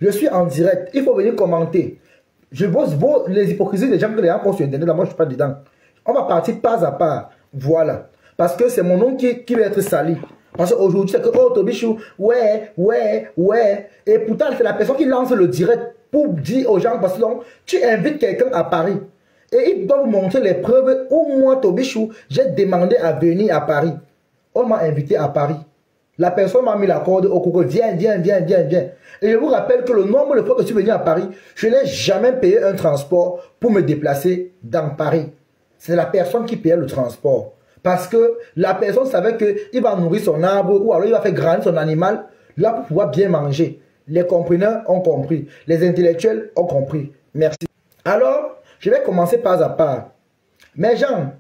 Je suis en direct. Il faut venir commenter. Je bosse les hypocrisies des gens que les gens postent sur Internet. Là, moi, je ne suis pas dedans. On va partir pas à pas. Voilà. Parce que c'est mon nom qui va être sali. Parce qu'aujourd'hui, c'est que, oh, Tobichou, ouais. Et pourtant, c'est la personne qui lance le direct pour dire aux gens, parce que donc, tu invites quelqu'un à Paris. Et ils doivent montrer les preuves où moi, Tobichou, j'ai demandé à venir à Paris. On m'a invité à Paris. La personne m'a mis la corde au cou. Viens. Et je vous rappelle que le nombre de fois que je suis venu à Paris, je n'ai jamais payé un transport pour me déplacer dans Paris. C'est la personne qui payait le transport. Parce que la personne savait qu'il va nourrir son arbre ou alors il va faire grandir son animal là pour pouvoir bien manger. Les compreneurs ont compris. Les intellectuels ont compris. Merci. Alors, je vais commencer pas à pas. Mes gens,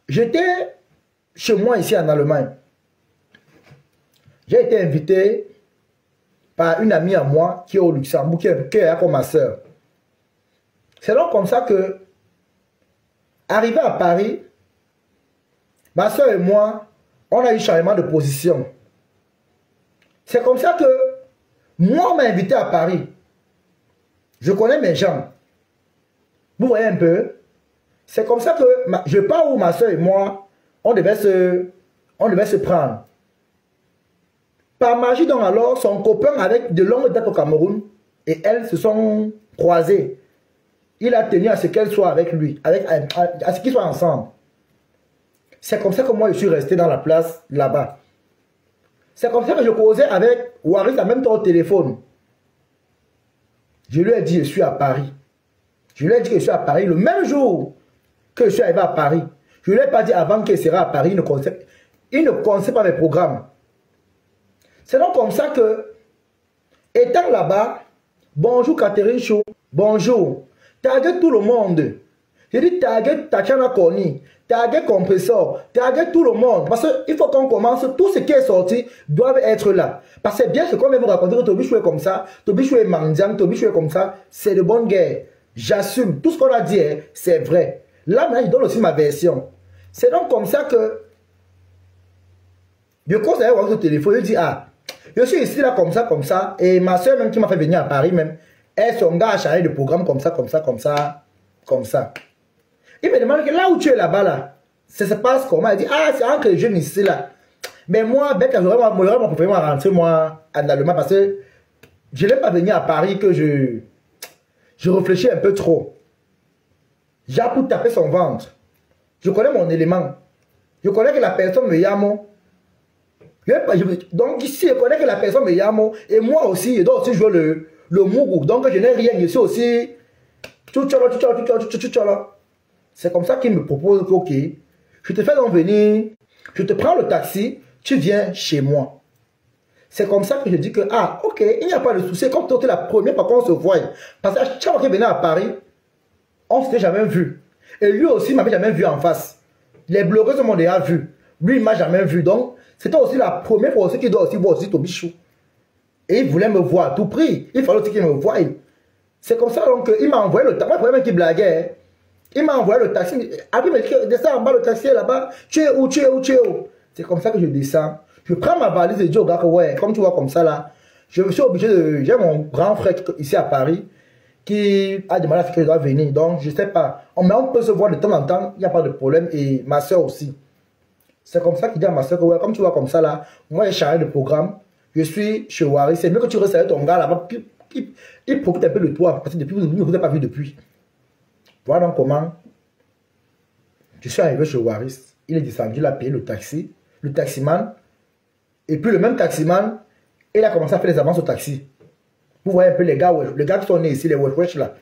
j'étais chez moi ici en Allemagne. J'ai été invité par une amie à moi qui est au Luxembourg, qui est comme ma soeur. C'est donc comme ça que, arrivé à Paris, ma soeur et moi, on a eu changement de position. C'est comme ça que, moi, on m'a invité à Paris. Je connais mes gens. Vous voyez un peu? C'est comme ça que, je pars où ma soeur et moi, on devait se prendre. Par magie, donc alors, son copain avec de longue date au Cameroun, et elles se sont croisées. Il a tenu à ce qu'elles soient avec lui, à ce qu'ils soient ensemble. C'est comme ça que moi, je suis resté dans la place là-bas. C'est comme ça que je causais avec Waris en même temps au téléphone. Je lui ai dit, je suis à Paris. Je lui ai dit que je suis à Paris le même jour que je suis arrivé à Paris. Je ne lui ai pas dit avant qu'il sera à Paris, il ne connaissait pas mes programmes. C'est donc comme ça que, étant là-bas, bonjour Catherine Chou, bonjour, taguez tout le monde. Je dis taguez Tatiana Koni, taguez Compressor, taguez tout le monde. Parce qu'il faut qu'on commence, tout ce qui est sorti doit être là. Parce que bien ce qu'on vient vous raconter que Tobichou est comme ça, Tobichou est mendiant, Tobichou est comme ça, c'est de bonne guerre. J'assume, tout ce qu'on a dit, c'est vrai. Là, maintenant, je donne aussi ma version. C'est donc comme ça que, je conseille à voir au téléphone, je dis, ah, je suis ici là comme ça, et ma soeur même qui m'a fait venir à Paris même, elle, son gars a chargé de programme comme ça. Il me demande que là où tu es là-bas là, ça se passe comment? Elle dit, ah, c'est entre les jeunes ici là. Mais moi, ben, j'aurais préféré rentrer moi en Allemagne parce que je n'ai pas venir à Paris que je réfléchis un peu trop. J'ai pour taper son ventre. Je connais mon élément. Je connais que la personne me yamo. Donc ici, je connais que la personne me yamo. Et moi aussi, je dois aussi jouer le mougou. Donc je n'ai rien. Je suis aussi... C'est comme ça qu'il me propose, ok, je te fais donc venir, je te prends le taxi, tu viens chez moi. C'est comme ça que je dis que, ah, ok, il n'y a pas de souci. Comme tu es la première fois qu'on se voit. Parce que chaque fois qu'il venait à Paris, on ne s'était jamais vu. Et lui aussi, il ne m'avait jamais vu en face. Les blogueurs m'ont déjà vu. Lui, il ne m'a jamais vu. Donc, c'était aussi la première fois aussi qu'il doit aussi voir aussi Tobichou. Et il voulait me voir à tout prix. Il fallait aussi qu'il me voie. C'est comme ça donc il m'a envoyé le taxi. Moi, le problème qui blaguait, il m'a envoyé le taxi. Après, il m'a dit, descends en bas, le taxi est là-bas. Tu es où? C'est comme ça que je descends. Je prends ma valise et je dis au gars que, ouais, comme tu vois comme ça là, je suis obligé de... J'ai mon grand frère ici à Paris qui a demandé à ce que je dois venir. Donc, je ne sais pas. Mais on peut se voir de temps en temps, il n'y a pas de problème. Et ma soeur aussi. C'est comme ça qu'il dit à ma soeur que, ouais, comme tu vois comme ça là, moi j'ai changé de programme. Je suis chez Waris. C'est mieux que tu restes avec ton gars là-bas. Il profite un peu de toi parce que depuis, vous ne vous avez pas vu depuis. Voilà donc comment je suis arrivé chez Waris. Il est descendu, il a payé le taxi, le taximan. Et puis le même taximan, il a commencé à faire les avances au taxi. Vous voyez un peu les gars qui sont nés ici, les wesh là.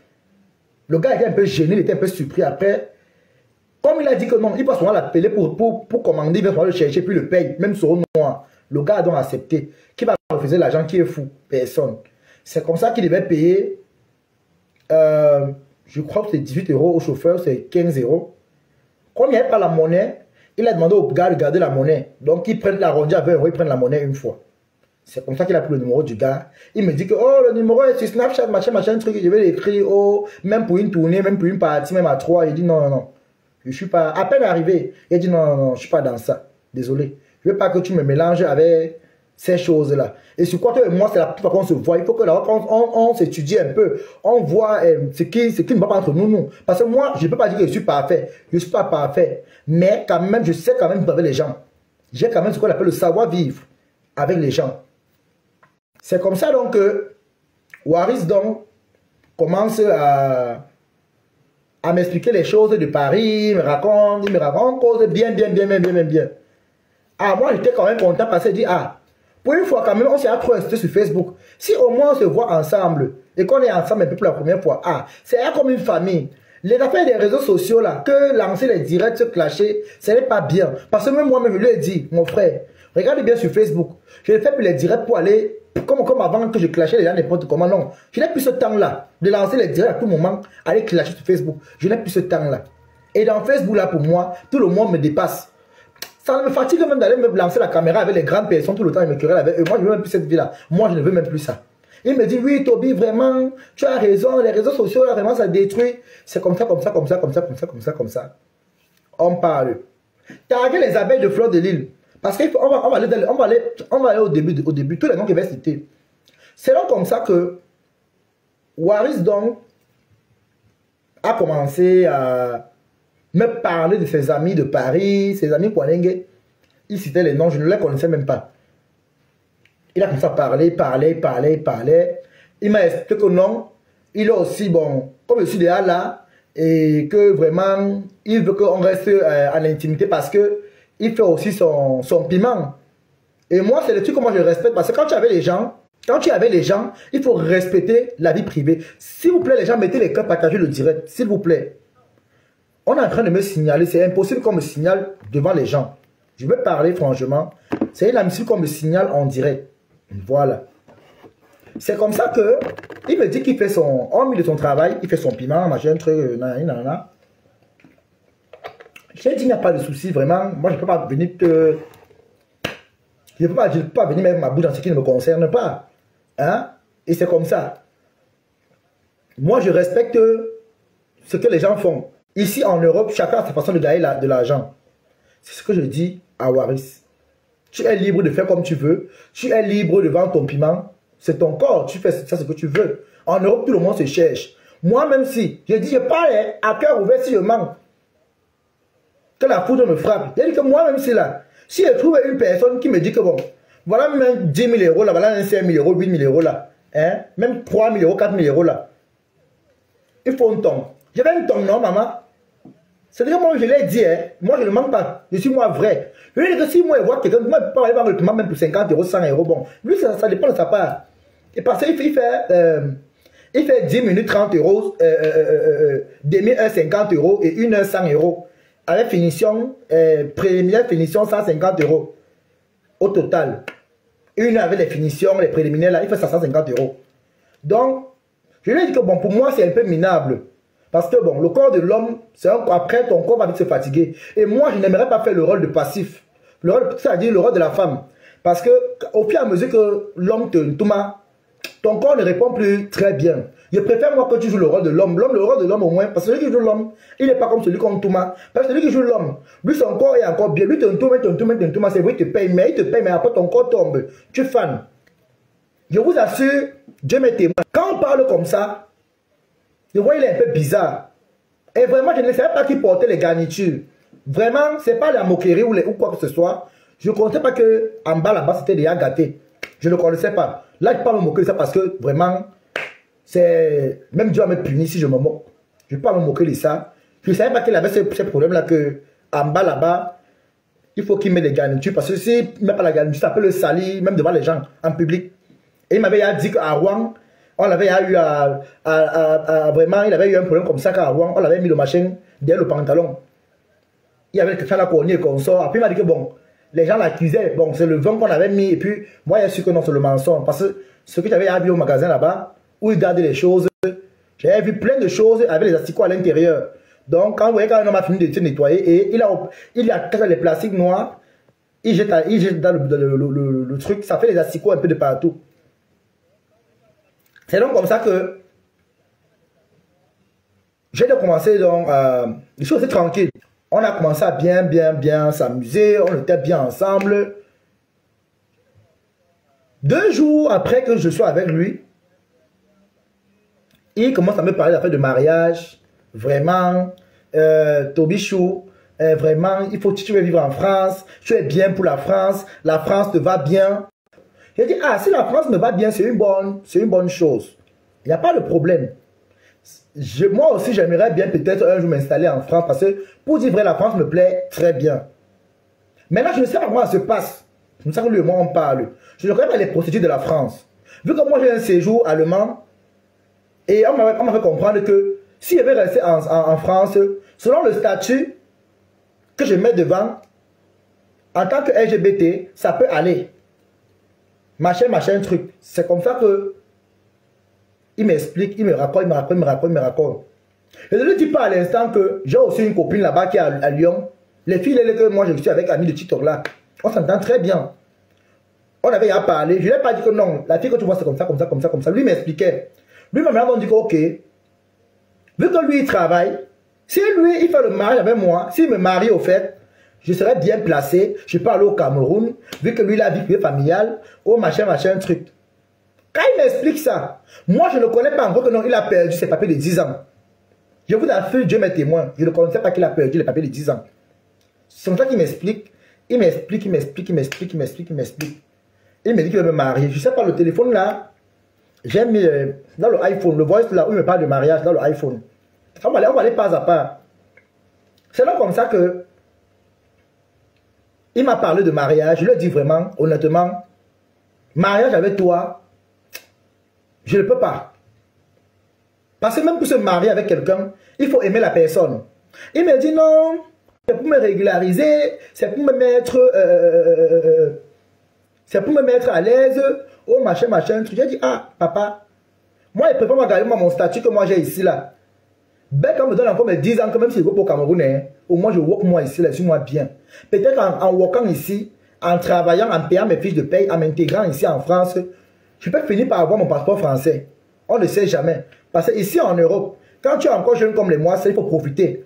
Le gars était un peu gêné, il était un peu surpris. Après, comme il a dit que non, il va souvent l'appeler pour commander, il va le chercher, puis le paye, même sur un noir. Le gars a donc accepté. Qui va refuser l'argent qui est fou? Personne. C'est comme ça qu'il devait payer, je crois que c'est 18 € au chauffeur, c'est 15 €. Comme il n'y avait pas la monnaie, il a demandé au gars de garder la monnaie. Donc, ils prennent l'arrondi à 20 €, ils prennent la monnaie une fois. C'est comme ça qu'il a pris le numéro du gars. Il me dit que, oh, le numéro est sur Snapchat, machin, truc. Je vais l'écrire, oh, même pour une tournée, même pour une partie, même à 3. Il dit, non. Je suis pas, à peine arrivé. Il dit, non, je suis pas dans ça. Désolé. Je veux pas que tu me mélanges avec ces choses-là. Et sur quoi toi et moi, c'est la première fois qu'on se voit. Il faut que là, on s'étudie un peu. On voit ce qui ne va pas entre nous, nous. Parce que moi, je ne peux pas dire que je suis parfait. Je ne suis pas parfait. Mais quand même, je sais quand même vivre avec les gens. J'ai quand même ce qu'on appelle le savoir-vivre avec les gens. C'est comme ça donc que Waris donc commence à m'expliquer les choses de Paris. Il me raconte cause bien. Ah, moi, j'étais quand même content parce qu'il dit, ah, pour une fois, quand même, on s'est trop insisté sur Facebook. Si au moins on se voit ensemble et qu'on est ensemble un peu pour la première fois, ah, c'est comme une famille. Les affaires des réseaux sociaux, là, que lancer les directs, se clasher, ce n'est pas bien. Parce que même moi-même, je lui ai dit, mon frère, regarde bien sur Facebook. Je ne fais plus les directs pour aller, comme avant que je clashais les gens n'importe comment. Non, je n'ai plus ce temps-là de lancer les directs à tout moment, aller clasher sur Facebook. Je n'ai plus ce temps-là. Et dans Facebook, là, pour moi, tout le monde me dépasse. Ça me fatigue même d'aller me lancer la caméra avec les grandes personnes tout le temps et me querelle avec eux. Moi, je ne veux même plus cette vie-là. Moi, je ne veux même plus ça. Il me dit, oui, Toby, vraiment, tu as raison. Les réseaux sociaux, là, vraiment, ça détruit. C'est comme ça. On parle. Taguer les abeilles de fleurs de l'île. Parce qu'on va aller au début, tous les noms qu'il va citer. C'est donc comme ça que Waris, donc, a commencé à me parler de ses amis de Paris, ses amis Kwanenge. Il citait les noms, je ne les connaissais même pas. Il a commencé à parler. Il m'a expliqué que non, il est aussi, bon, comme je suis déjà là, et que vraiment, il veut qu'on reste en intimité parce que il fait aussi son piment. Et moi, c'est le truc que moi je respecte parce que quand tu avais les gens, il faut respecter la vie privée. S'il vous plaît, les gens, mettez les cœurs, partagez le direct, s'il vous plaît. On est en train de me signaler, c'est impossible qu'on me signale devant les gens. Je vais parler franchement. C'est inadmissible qu'on me signale en direct. Voilà. C'est comme ça que il me dit qu'il fait son, en milieu de son travail, il fait son piment, machin, truc, nanana. J'ai dit, il n'y a pas de souci, vraiment. Moi, je ne peux pas venir te... Je ne peux pas venir mettre ma bouche dans ce qui ne me concerne pas. Hein? Et c'est comme ça. Moi, je respecte ce que les gens font. Ici, en Europe, chacun a sa façon de gagner de l'argent. C'est ce que je dis à Waris. Tu es libre de faire comme tu veux. Tu es libre de vendre ton piment. C'est ton corps. Tu fais ça ce que tu veux. En Europe, tout le monde se cherche. Moi, même si, je dis, je parle à cœur ouvert si je mens. Que la foudre me frappe. Je dis que moi, même si là, si je trouve une personne qui me dit que bon, voilà même 10 000 euros là, voilà un 5 000 euros, 8 000 euros là, hein, même 3 000 euros, 4 000 euros là, il faut un ton. Je vais un ton, non, maman? C'est-à-dire que moi, je l'ai dit, hein, moi, je ne mens pas. Je suis moi vrai. Je veux dire que si moi, je vois quelqu'un, moi, je peux pas aller vendre le piment même pour 50 euros, 100 euros, bon, lui, ça dépend de sa part. Et parce qu'il fait 10 minutes 30 euros, demi 1 50 euros et 1 heure 100 euros. Avec finition, préliminaire finition 150 euros au total. Une avec les finitions, les préliminaires là, il fait 150 euros. Donc, je lui ai dit que bon, pour moi c'est un peu minable. Parce que bon, le corps de l'homme, après ton corps va vite se fatiguer. Et moi, je n'aimerais pas faire le rôle de passif. Le rôle, c'est-à-dire le rôle de la femme. Parce que au fur et à mesure que l'homme te tourne, ton corps ne répond plus très bien. Je préfère moi que tu joues le rôle de l'homme. Le rôle de l'homme au moins. Parce que celui qui joue l'homme, il n'est pas comme celui qu'on tourne. Parce que celui qui joue l'homme, lui son corps est encore bien. Lui te tourne, c'est vrai, il te paye, mais après ton corps tombe. Tu es fan. Je vous assure, Dieu m'est témoin. Quand on parle comme ça, je vois il est un peu bizarre. Et vraiment, je ne savais pas qui portait les garnitures. Vraiment, ce n'est pas la moquerie ou quoi que ce soit. Je ne connaissais pas que en bas là-bas c'était déjà gâté. Je ne connaissais pas. Là, je ne peux pas me moquer de ça parce que vraiment, c'est... Même Dieu va me punir si je me moque. Je ne peux pas me moquer de ça. Je ne savais pas qu'il avait ce problème-là que en bas là-bas, il faut qu'il mette des garnitures. Parce que s'il ne met pas la garniture, ça peut le salir, même devant les gens, en public. Et il m'avait dit qu'à Rouen, on l'avait eu vraiment, il avait eu un problème comme ça qu'à Rouen, on l'avait mis le machin derrière le pantalon. Il y avait quelqu'un là qu'on y est qu'on sort. Après il m'a dit que bon, les gens l'accusaient, bon c'est le vent qu'on avait mis et puis moi j'ai su que non c'est le mensonge. Parce que ce que j'avais vu au magasin là-bas, où il gardait les choses, j'avais vu plein de choses avec les asticots à l'intérieur. Donc quand vous voyez quand un homme a fini de se nettoyer et il a cassé les plastiques noirs, il jette dans le truc, ça fait les asticots un peu de partout. C'est donc comme ça que j'ai commencé donc, les choses étaient tranquilles. On a commencé à bien s'amuser, on était bien ensemble. 2 jours après que je sois avec lui, il commence à me parler d'affaires de mariage. Vraiment, Tobichou, vraiment, il faut que tu veux vivre en France. Tu es bien pour la France te va bien. J'ai dit, ah, si la France me va bien, c'est une bonne chose. Il n'y a pas de problème. Moi aussi, j'aimerais bien peut-être un jour m'installer en France parce que, pour dire vrai, la France me plaît très bien. Maintenant, je ne sais pas comment ça se passe. Je ne sais pas que lui et moi, on parle. Je ne connais pas les procédures de la France. Vu que moi, j'ai un séjour allemand, et on m'a fait comprendre que si je vais rester en France, selon le statut que je mets devant, en tant que LGBT, ça peut aller. Machin, truc. C'est comme ça que il m'explique, il me raconte. Je ne lui dis pas à l'instant que j'ai aussi une copine là-bas qui est à Lyon. Les filles, que moi je suis avec Ami de TikTok là, on s'entend très bien. On avait à parler. Je ne lui ai pas dit que non, la fille que tu vois c'est comme ça. Lui m'expliquait. Lui m'a dit que ok, vu que lui il travaille, si lui il fait le mariage avec moi, s'il me marie au fait, je serais bien placé, je peux aller au Cameroun, vu que lui il a vie familiale, oh machin, truc. Quand il m'explique ça, moi je ne connais pas encore que non, il a perdu ses papiers de 10 ans. Je vous assure, Dieu m'est témoin, je ne connaissais pas qu'il a perdu les papiers de 10 ans. C'est comme ça qu'il m'explique. Il m'explique. Il me dit qu'il veut me marier. Je ne sais pas, le téléphone là, j'ai mis dans le iPhone, le voice là où il me parle de mariage, dans le iPhone. On va aller pas à pas. C'est là comme ça que il m'a parlé de mariage. Je lui ai dit vraiment, honnêtement, mariage avec toi, je ne peux pas. Parce que même pour se marier avec quelqu'un, il faut aimer la personne. Il me dit non, c'est pour me régulariser, c'est pour me mettre à l'aise. Oh machin. J'ai dit, ah papa, moi je préfère regarder mon statut que moi j'ai ici là. Ben quand on me donne encore mes 10 ans, que même si je vais pour Cameroun, au moins je work moi ici, là, je suis moi bien. Peut-être en workant ici, en travaillant, en payant mes fiches de paye, en m'intégrant ici en France, je peux finir par avoir mon passeport français. On ne sait jamais. Parce que ici en Europe, quand tu es encore jeune comme les moi, il faut profiter.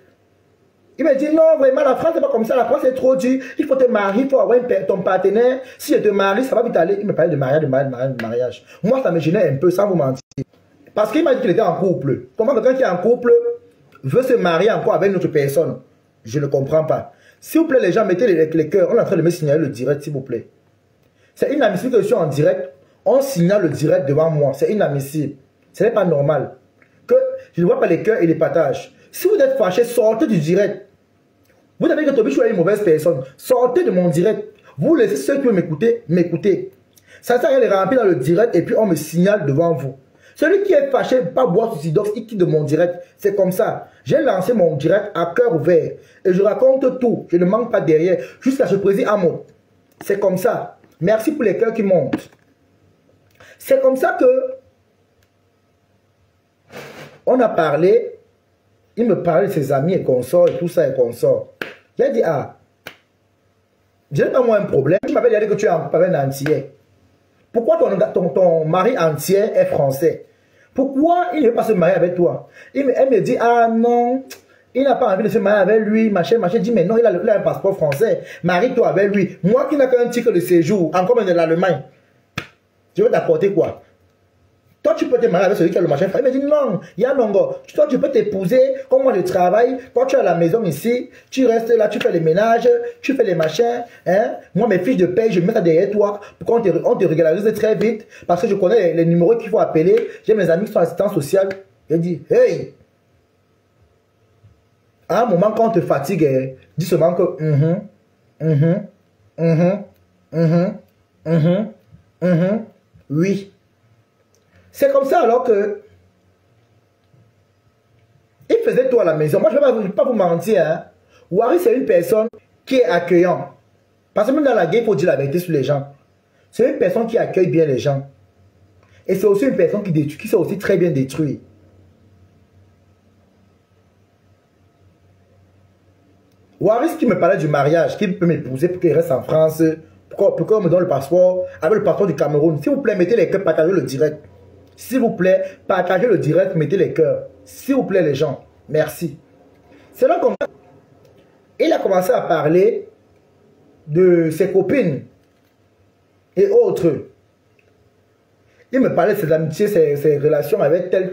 Il me dit non, vraiment, la France n'est pas comme ça, la France est trop dure, il faut te marier, il faut avoir ton partenaire. Si je te marie, ça va vite aller. Il me parlait de mariage. Moi, ça me gênait un peu, sans vous mentir. Parce qu'il m'a dit qu'il était en couple. Comment quelqu'un qui est en couple veut se marier encore avec une autre personne? Je ne comprends pas. S'il vous plaît, les gens, mettez les cœurs. On est en train de me signaler le direct, s'il vous plaît. C'est inadmissible que je suis en direct. On signale le direct devant moi. C'est inadmissible. Ce n'est pas normal. Que je ne vois pas les cœurs et les partages. Si vous êtes fâché, sortez du direct. Vous avez dit que Tobichou est une mauvaise personne. Sortez de mon direct. Vous laissez ceux qui veulent m'écouter. Ça sert à rien de remplir dans le direct et puis on me signale devant vous. Celui qui est fâché, pas boire sous Sidox, il quitte de mon direct. C'est comme ça. J'ai lancé mon direct à cœur ouvert. Et je raconte tout. Je ne manque pas derrière. Jusqu'à ce président Amo. C'est comme ça. Merci pour les cœurs qui montent. C'est comme ça que on a parlé. Il me parlait de ses amis et consorts et tout ça et consorts. J'ai dit, ah, je n'ai pas moi un problème. Tu m'avais dit que tu es un entier. Pourquoi ton mari entier est français? Pourquoi il ne veut pas se marier avec toi? Elle me dit, ah non, il n'a pas envie de se marier avec lui, machin. Je dis, mais non, il a un passeport français. Marie-toi avec lui. Moi qui n'ai qu'un titre de séjour, encore même de l'Allemagne, je vais t'apporter quoi? Toi, tu peux te marier avec celui qui a le machin. Il me dit, non, Yanongo, toi, tu peux t'épouser, comme moi je travaille, quand tu es à la maison ici, tu restes là, tu fais les ménages, tu fais les machins, hein. Moi, mes fiches de paye, je mets ça derrière toi, pour qu'on te régularise très vite, parce que je connais les numéros qu'il faut appeler, j'ai mes amis qui sont assistants sociaux. Il dit, hey, à un moment, quand on te fatigue, dis seulement que, oui. C'est comme ça alors que il faisait tout à la maison. Moi, je ne vais pas vous mentir. Hein. Wari, c'est une personne qui est accueillante. Parce que même dans la guerre, il faut dire la vérité sur les gens. C'est une personne qui accueille bien les gens. Et c'est aussi une personne qui sait aussi très bien détruire. Wari, ce qui me parlait du mariage, qui peut m'épouser pour qu'il reste en France, pour qu'on me donne le passeport, avec le passeport du Cameroun. S'il vous plaît, mettez les cœurs, partagez le direct. S'il vous plaît, partagez le direct, mettez les cœurs. S'il vous plaît, les gens. Merci. C'est là qu'on il a commencé à parler de ses copines et autres. il me parlait de ses amitiés, ses relations avec tel.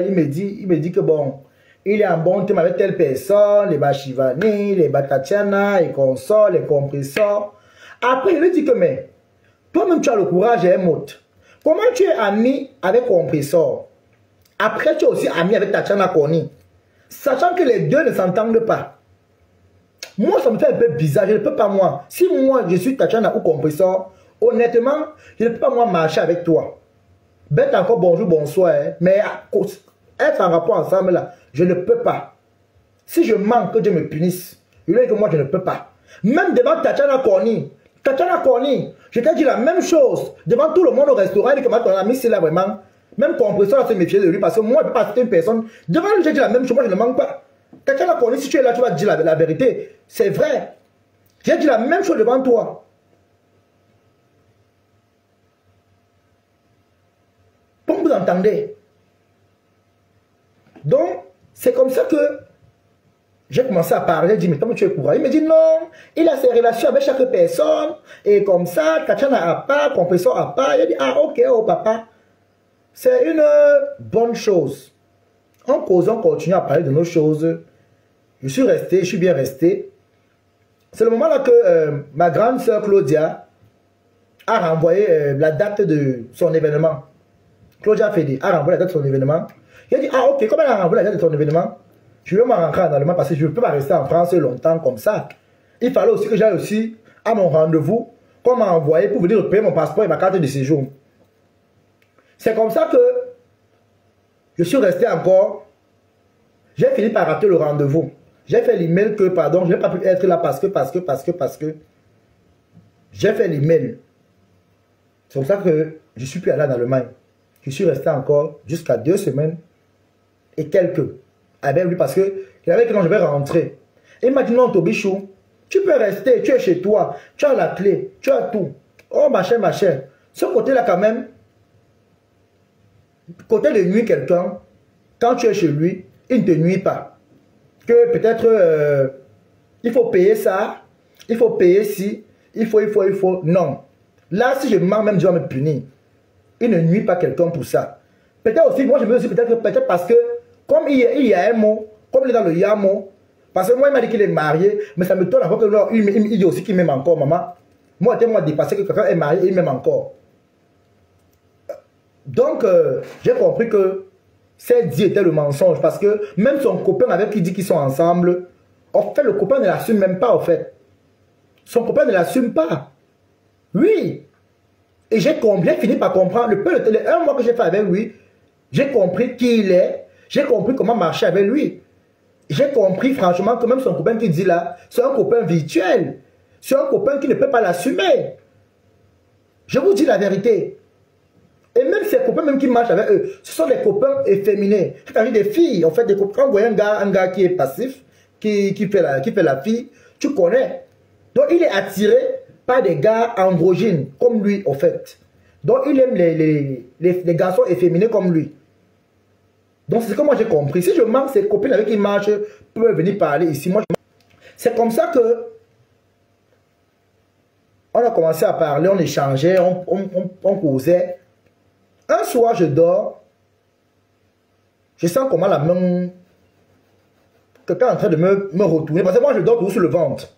Il me dit que bon, il est en bon thème avec telle personne, les Bachivani, les Batatiana, les consorts, les compresseurs. Après, il lui dit que, mais, toi-même, tu as le courage et un mot. Comment tu es ami avec compresseur? Après, tu es aussi ami avec Tatiana Koni. Sachant que les deux ne s'entendent pas. Moi, ça me fait un peu bizarre. Je ne peux pas, moi. Si moi, je suis Tatiana ou compresseur, honnêtement, je ne peux pas, moi, marcher avec toi. Bête encore bonjour, bonsoir. Hein. Mais être en rapport ensemble, là, je ne peux pas. Si je manque, que Dieu me punisse. Je lui dis que moi, je ne peux pas. Même devant Tatiana Koni, je t'ai dit la même chose. Devant tout le monde au restaurant, il dit que ton ami, c'est là vraiment. Même compresseur a se méfier de lui parce que moi, je ne peux pas citer une personne. Devant lui, j'ai dit la même chose. Moi, je ne manque pas. Tatiana Koni, si tu es là, tu vas dire la vérité. C'est vrai. J'ai dit la même chose devant toi. Comme vous entendez. Donc, c'est comme ça que j'ai commencé à parler. J'ai dit, mais comment tu es courageux? Il me dit, non, il a ses relations avec chaque personne. Et comme ça, Tatiana a pas, compresseur a pas. Il dit, ah, ok, oh papa. C'est une bonne chose. En causant, on continue à parler de nos choses. Je suis resté, je suis bien resté. C'est le moment là que ma grande sœur Claudia a renvoyé la date de son événement. Claudia Fédé a renvoyé la date de son événement. Il a dit, ah ok, comme elle a renvoyé la date de son événement, je vais m'en rentrer en Allemagne parce que je ne peux pas rester en France longtemps comme ça. Il fallait aussi que j'aille aussi à mon rendez-vous, qu'on m'a envoyé pour venir payer mon passeport et ma carte de séjour. C'est comme ça que je suis resté encore. J'ai fini par rater le rendez-vous. J'ai fait l'email que, pardon, je n'ai pas pu être là parce que. J'ai fait l'email. C'est comme ça que je ne suis plus allé en Allemagne. Je suis resté encore jusqu'à 2 semaines et quelques avec lui parce que il avait que non, je vais rentrer. Et il m'a dit non, Tobichou, tu peux rester, tu es chez toi, tu as la clé, tu as tout. Oh, machin. Ce côté-là, quand même, côté de nuire quelqu'un, quand tu es chez lui, il ne te nuit pas. Que peut-être il faut payer ça, il faut payer ci, il faut. Non. Là, si je mens, même Dieu va me punir. Il ne nuit pas quelqu'un pour ça. Peut-être aussi, moi je veux aussi peut-être parce que, comme il y a un mot, comme il est dans le yamo, parce que moi il m'a dit qu'il est marié, mais ça me tourne encore que il dit aussi qu'il m'aime encore, maman. Moi, tellement dépassé que quelqu'un est marié et il m'aime encore. Donc, j'ai compris que cette dit était le mensonge parce que même son copain avec qui dit qu'ils sont ensemble, en fait, le copain ne l'assume même pas, en fait. Son copain ne l'assume pas. Oui. Et j'ai fini par comprendre, le 1 mois que j'ai fait avec lui, j'ai compris qui il est, j'ai compris comment marcher avec lui. J'ai compris franchement que même son copain qui dit là, c'est un copain virtuel. C'est un copain qui ne peut pas l'assumer. Je vous dis la vérité. Et même ces copains même qui marchent avec eux, ce sont des copains efféminés. C'est-à-dire des filles. En fait, des copains, quand vous voyez un gars qui est passif, qui fait la fille, tu connais. Donc il est attiré par des gars androgynes, comme lui, en fait. Donc il aime les garçons efféminés comme lui. Donc c'est ce que moi j'ai compris. Si je manque ces copines avec qui il marche, peuvent venir parler ici. C'est comme ça que on a commencé à parler, on échangeait, on causait. Un soir, je dors. Je sens comment la main... Quelqu'un est en train de me retourner. Parce que moi, je dors toujours sur le ventre.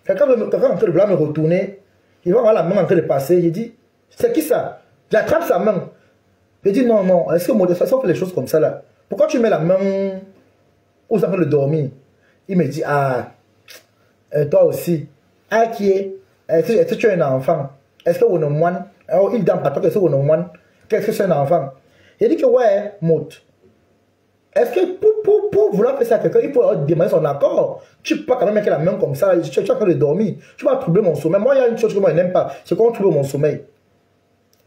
Quelqu'un est en train de vouloir me retourner. Il va voir la main en train de passer. Il dit, c'est qui ça? J'attrape sa main. Je dis, non. Est-ce que modeste façon fait les choses comme ça là? Pourquoi tu mets la main où ça fait le dormir? Il me dit, ah, toi aussi. Ah, qui est? Est-ce que tu es un enfant? Est-ce que vous ne moine? Alors, il dit, papa, qu'est-ce que vous ne moine? Qu'est-ce que c'est un enfant? Il dit que, ouais, Maud. Est-ce que pour vouloir faire ça à quelqu'un, il faut demander son accord? Tu ne peux pas quand même mettre la main comme ça, tu es en train de dormir. Tu vas troubler mon sommeil. Moi, il y a une chose que moi, je n'aime pas, c'est qu'on trouble mon sommeil.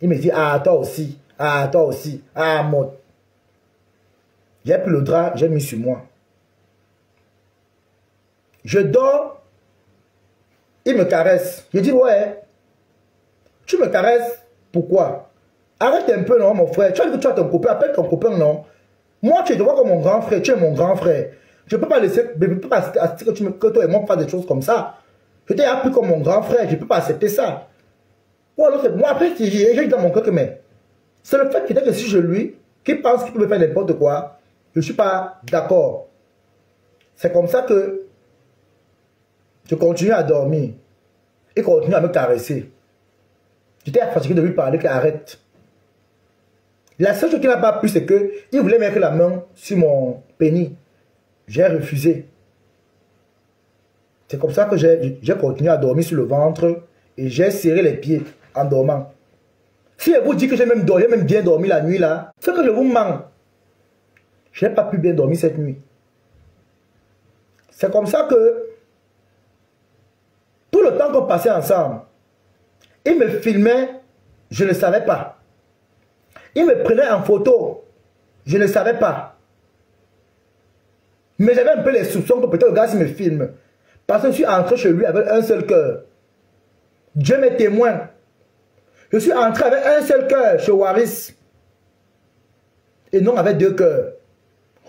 Il me dit, ah, toi aussi. Ah, toi aussi. Ah, Maud. J'ai pris le drap, j'ai mis sur moi. Je dors. Il me caresse. Je dis, ouais. Tu me caresses, pourquoi? Arrête un peu, non, mon frère. Tu as dit que tu as ton copain, appelle ton copain, non? Moi, tu es devant comme mon grand frère, tu es mon grand frère. Je ne peux pas laisser, je peux pas accepter que toi et moi fassent des choses comme ça. Je t'ai appris comme mon grand frère, je ne peux pas accepter ça. Ou alors c'est moi, après, j'ai dit dans mon cœur que mais c'est le fait que dès que si je lui, qui pense qu'il peut me faire n'importe quoi, je ne suis pas d'accord. C'est comme ça que je continue à dormir. Il continue à me caresser. J'étais fatigué de lui parler qu'il arrête. La seule chose qu'il n'a pas pu, c'est qu'il voulait mettre la main sur mon pénis. J'ai refusé. C'est comme ça que j'ai continué à dormir sur le ventre et j'ai serré les pieds en dormant. Si je vous dis que j'ai même bien dormi la nuit là, c'est que je vous mens. Je n'ai pas pu bien dormir cette nuit. C'est comme ça que tout le temps qu'on passait ensemble, il me filmait, je ne le savais pas. Il me prenait en photo, je ne le savais pas. Mais j'avais un peu les soupçons que peut-être le gars me filme. Parce que je suis entré chez lui avec un seul cœur. Dieu m'est témoin. Je suis entré avec un seul cœur chez Waris. Et non avec deux cœurs.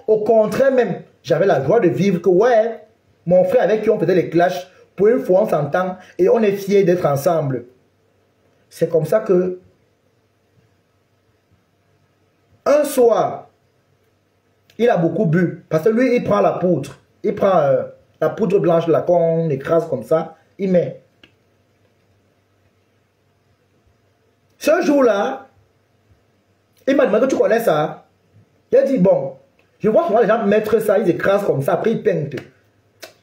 Au contraire même, j'avais la joie de vivre que ouais, mon frère avec qui on faisait les clashs, pour une fois on s'entend et on est fiers d'être ensemble. C'est comme ça que un soir, il a beaucoup bu. Parce que lui, il prend la poudre. Il prend la poudre blanche là, qu'on écrase comme ça. Il met. Ce jour-là, il m'a demandé, tu connais ça? Il a dit, bon, je vois souvent les gens mettre ça, ils écrasent comme ça, après ils peignent.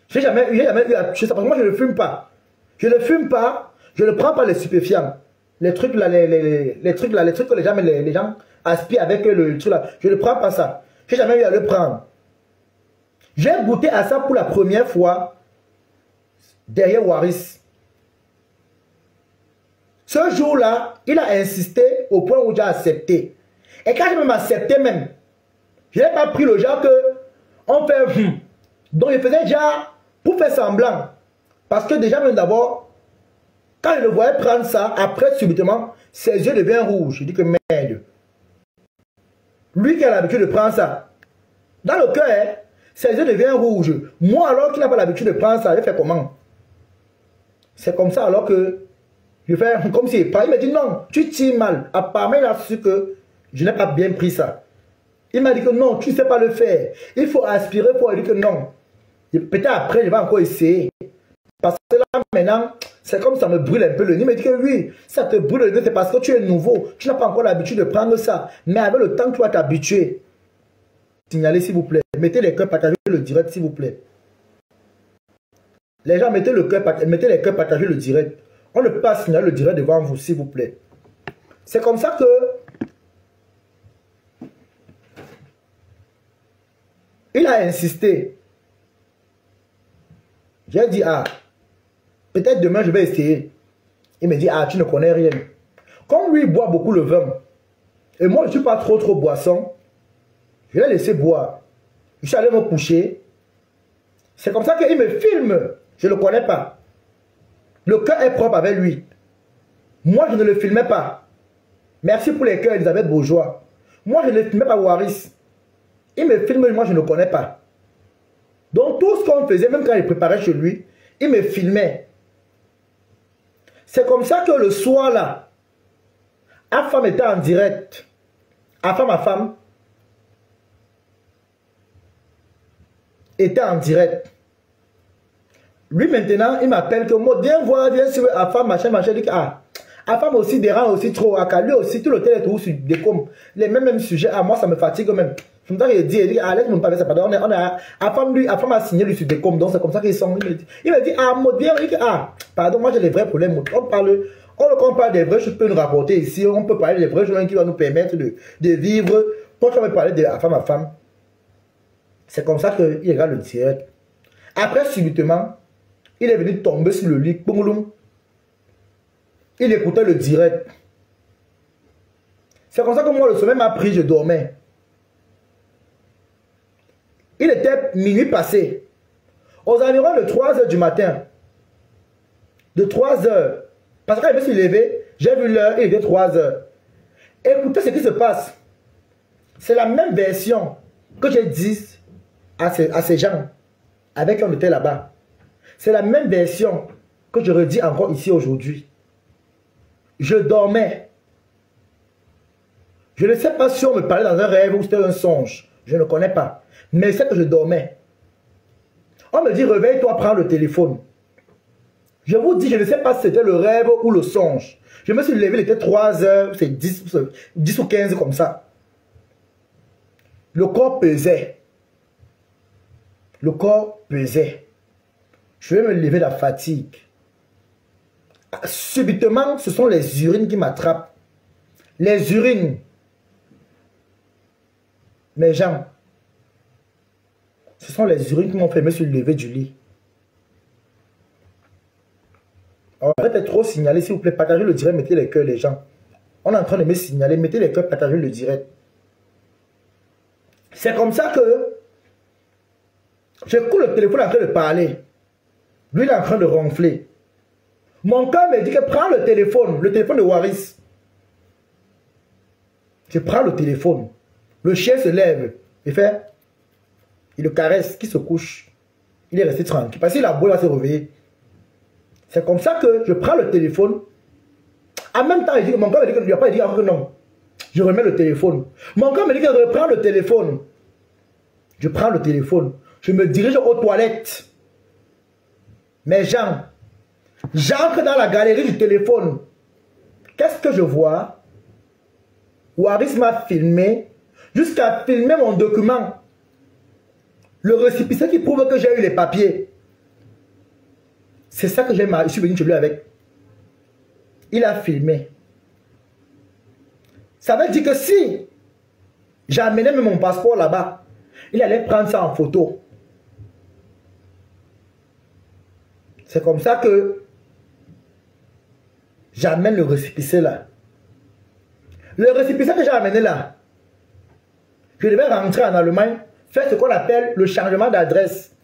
J'ai jamais eu à toucher ça, parce que moi je ne fume pas. Je ne fume pas, je ne prends pas les stupéfiants. Les trucs là, les trucs que les gens aspirent avec le truc là, je ne prends pas ça. J'ai jamais eu à le prendre. J'ai goûté à ça pour la première fois derrière Waris. Ce jour-là, il a insisté au point où j'ai accepté. Et quand j'ai même accepté même, je n'ai pas pris le genre que on fait donc je faisais déjà pour faire semblant. Parce que déjà même d'abord, quand je le voyais prendre ça, après subitement, ses yeux deviennent rouges. Je dis que merde. Lui qui a l'habitude de prendre ça. Dans le cœur, ses yeux deviennent rouges. Moi alors qu'il n'a pas l'habitude de prendre ça, je fais comment? C'est comme ça alors que je fais comme s'il parle. Il me dit non, tu tires mal. Apparemment, il a su que je n'ai pas bien pris ça. Il m'a dit que non, tu ne sais pas le faire. Il faut aspirer pour lui dire que non. Peut-être après, je vais encore essayer. Parce que là, maintenant, c'est comme ça me brûle un peu le nez. Il me dit que oui, ça te brûle le nez, c'est parce que tu es nouveau. Tu n'as pas encore l'habitude de prendre ça. Mais avec le temps, tu vas t'habituer. Signalez, s'il vous plaît. Mettez les cœurs, partagez le direct, s'il vous plaît. Les gens, mettez les cœurs, partagez le direct. On ne peut pas signaler le direct devant vous, s'il vous plaît. C'est comme ça que il a insisté. J'ai dit, ah, peut-être demain je vais essayer. Il me dit, ah, tu ne connais rien. Comme lui, il boit beaucoup le vin, et moi, je ne suis pas trop boisson, je l'ai laissé boire. Je suis allé me coucher. C'est comme ça qu'il me filme. Je ne le connais pas. Le cœur est propre avec lui. Moi, je ne le filmais pas. Merci pour les cœurs, Elisabeth Bourgeois. Moi, je ne le filmais pas, Waris. Il me filme, moi, je ne le connais pas. Donc, tout ce qu'on faisait, même quand il préparait chez lui, il me filmait. C'est comme ça que le soir, là, Afam était en direct. Afam était en direct. Lui, maintenant, il m'appelle que moi, viens voir, viens sur Afam, machin. Il dit que, ah, Afam aussi dérange aussi trop. À lui aussi, tout le temps est toujours sur des coms. Les mêmes sujets. À moi, ça me fatigue même. Il dit, ah, laisse-moi pas faire ça. Pardon, Afam a signé lui sur des coms. Donc, c'est comme ça qu'ils sont. Il me dit, ah, moi, viens. Il dit, ah, pardon, moi, j'ai les vrais problèmes. On parle des vraies choses, je peux nous rapporter ici. On peut parler des vraies choses qui vont nous permettre de vivre. Quand on va parler de Afam, c'est comme ça qu'il regarde le direct. Après, subitement, il est venu tomber sur le lit. Il écoutait le direct. C'est comme ça que moi, le sommeil m'a pris, je dormais. Il était minuit passé. Aux environs de 3 h du matin. De 3 h. Parce que quand je me suis levé, j'ai vu l'heure, il était 3 h. Écoutez ce qui se passe. C'est la même version que j'ai dit à ces gens avec qui on était là-bas. C'est la même version que je redis encore ici aujourd'hui. Je dormais. Je ne sais pas si on me parlait dans un rêve ou c'était un songe. Je ne connais pas. Mais c'est que je dormais. On me dit, réveille-toi, prends le téléphone. Je vous dis, je ne sais pas si c'était le rêve ou le songe. Je me suis levé, il était 3 heures, c'est 10 ou 15 comme ça. Le corps pesait. Le corps pesait. Je vais me lever de la fatigue. Subitement, ce sont les urines qui m'attrapent. Les urines. Mes gens. Ce sont les urines qui m'ont fait me lever du lit. Alors, arrêtez trop signaler, s'il vous plaît. Partagez le direct, mettez les cœurs, les gens. On est en train de me signaler. Mettez les cœurs, partagez le direct. C'est comme ça que j'écoute le téléphone en train de parler. Lui, il est en train de ronfler. Mon cœur me dit que prends le téléphone de Waris. Je prends le téléphone. Le chien se lève. Il le caresse, qui se couche. Il est resté tranquille. Parce qu'il a beau, il va se réveiller. C'est comme ça que je prends le téléphone. En même temps, mon cœur me dit que il n'a pas dit que non. Je remets le téléphone. Mon cœur me dit que je reprends le téléphone. Je prends le téléphone. Je me dirige aux toilettes. Mais j'entre dans la galerie du téléphone. Qu'est-ce que je vois? Waris m'a filmé jusqu'à filmer mon document. Le récépissé qui prouve que j'ai eu les papiers. C'est ça que je suis venu chez lui avec. Il a filmé. Ça veut dire que si j'amenais même mon passeport là-bas, il allait prendre ça en photo. C'est comme ça que j'amène le récépissé là. Le récépissé que j'ai amené là, je devais rentrer en Allemagne, faire ce qu'on appelle le changement d'adresse.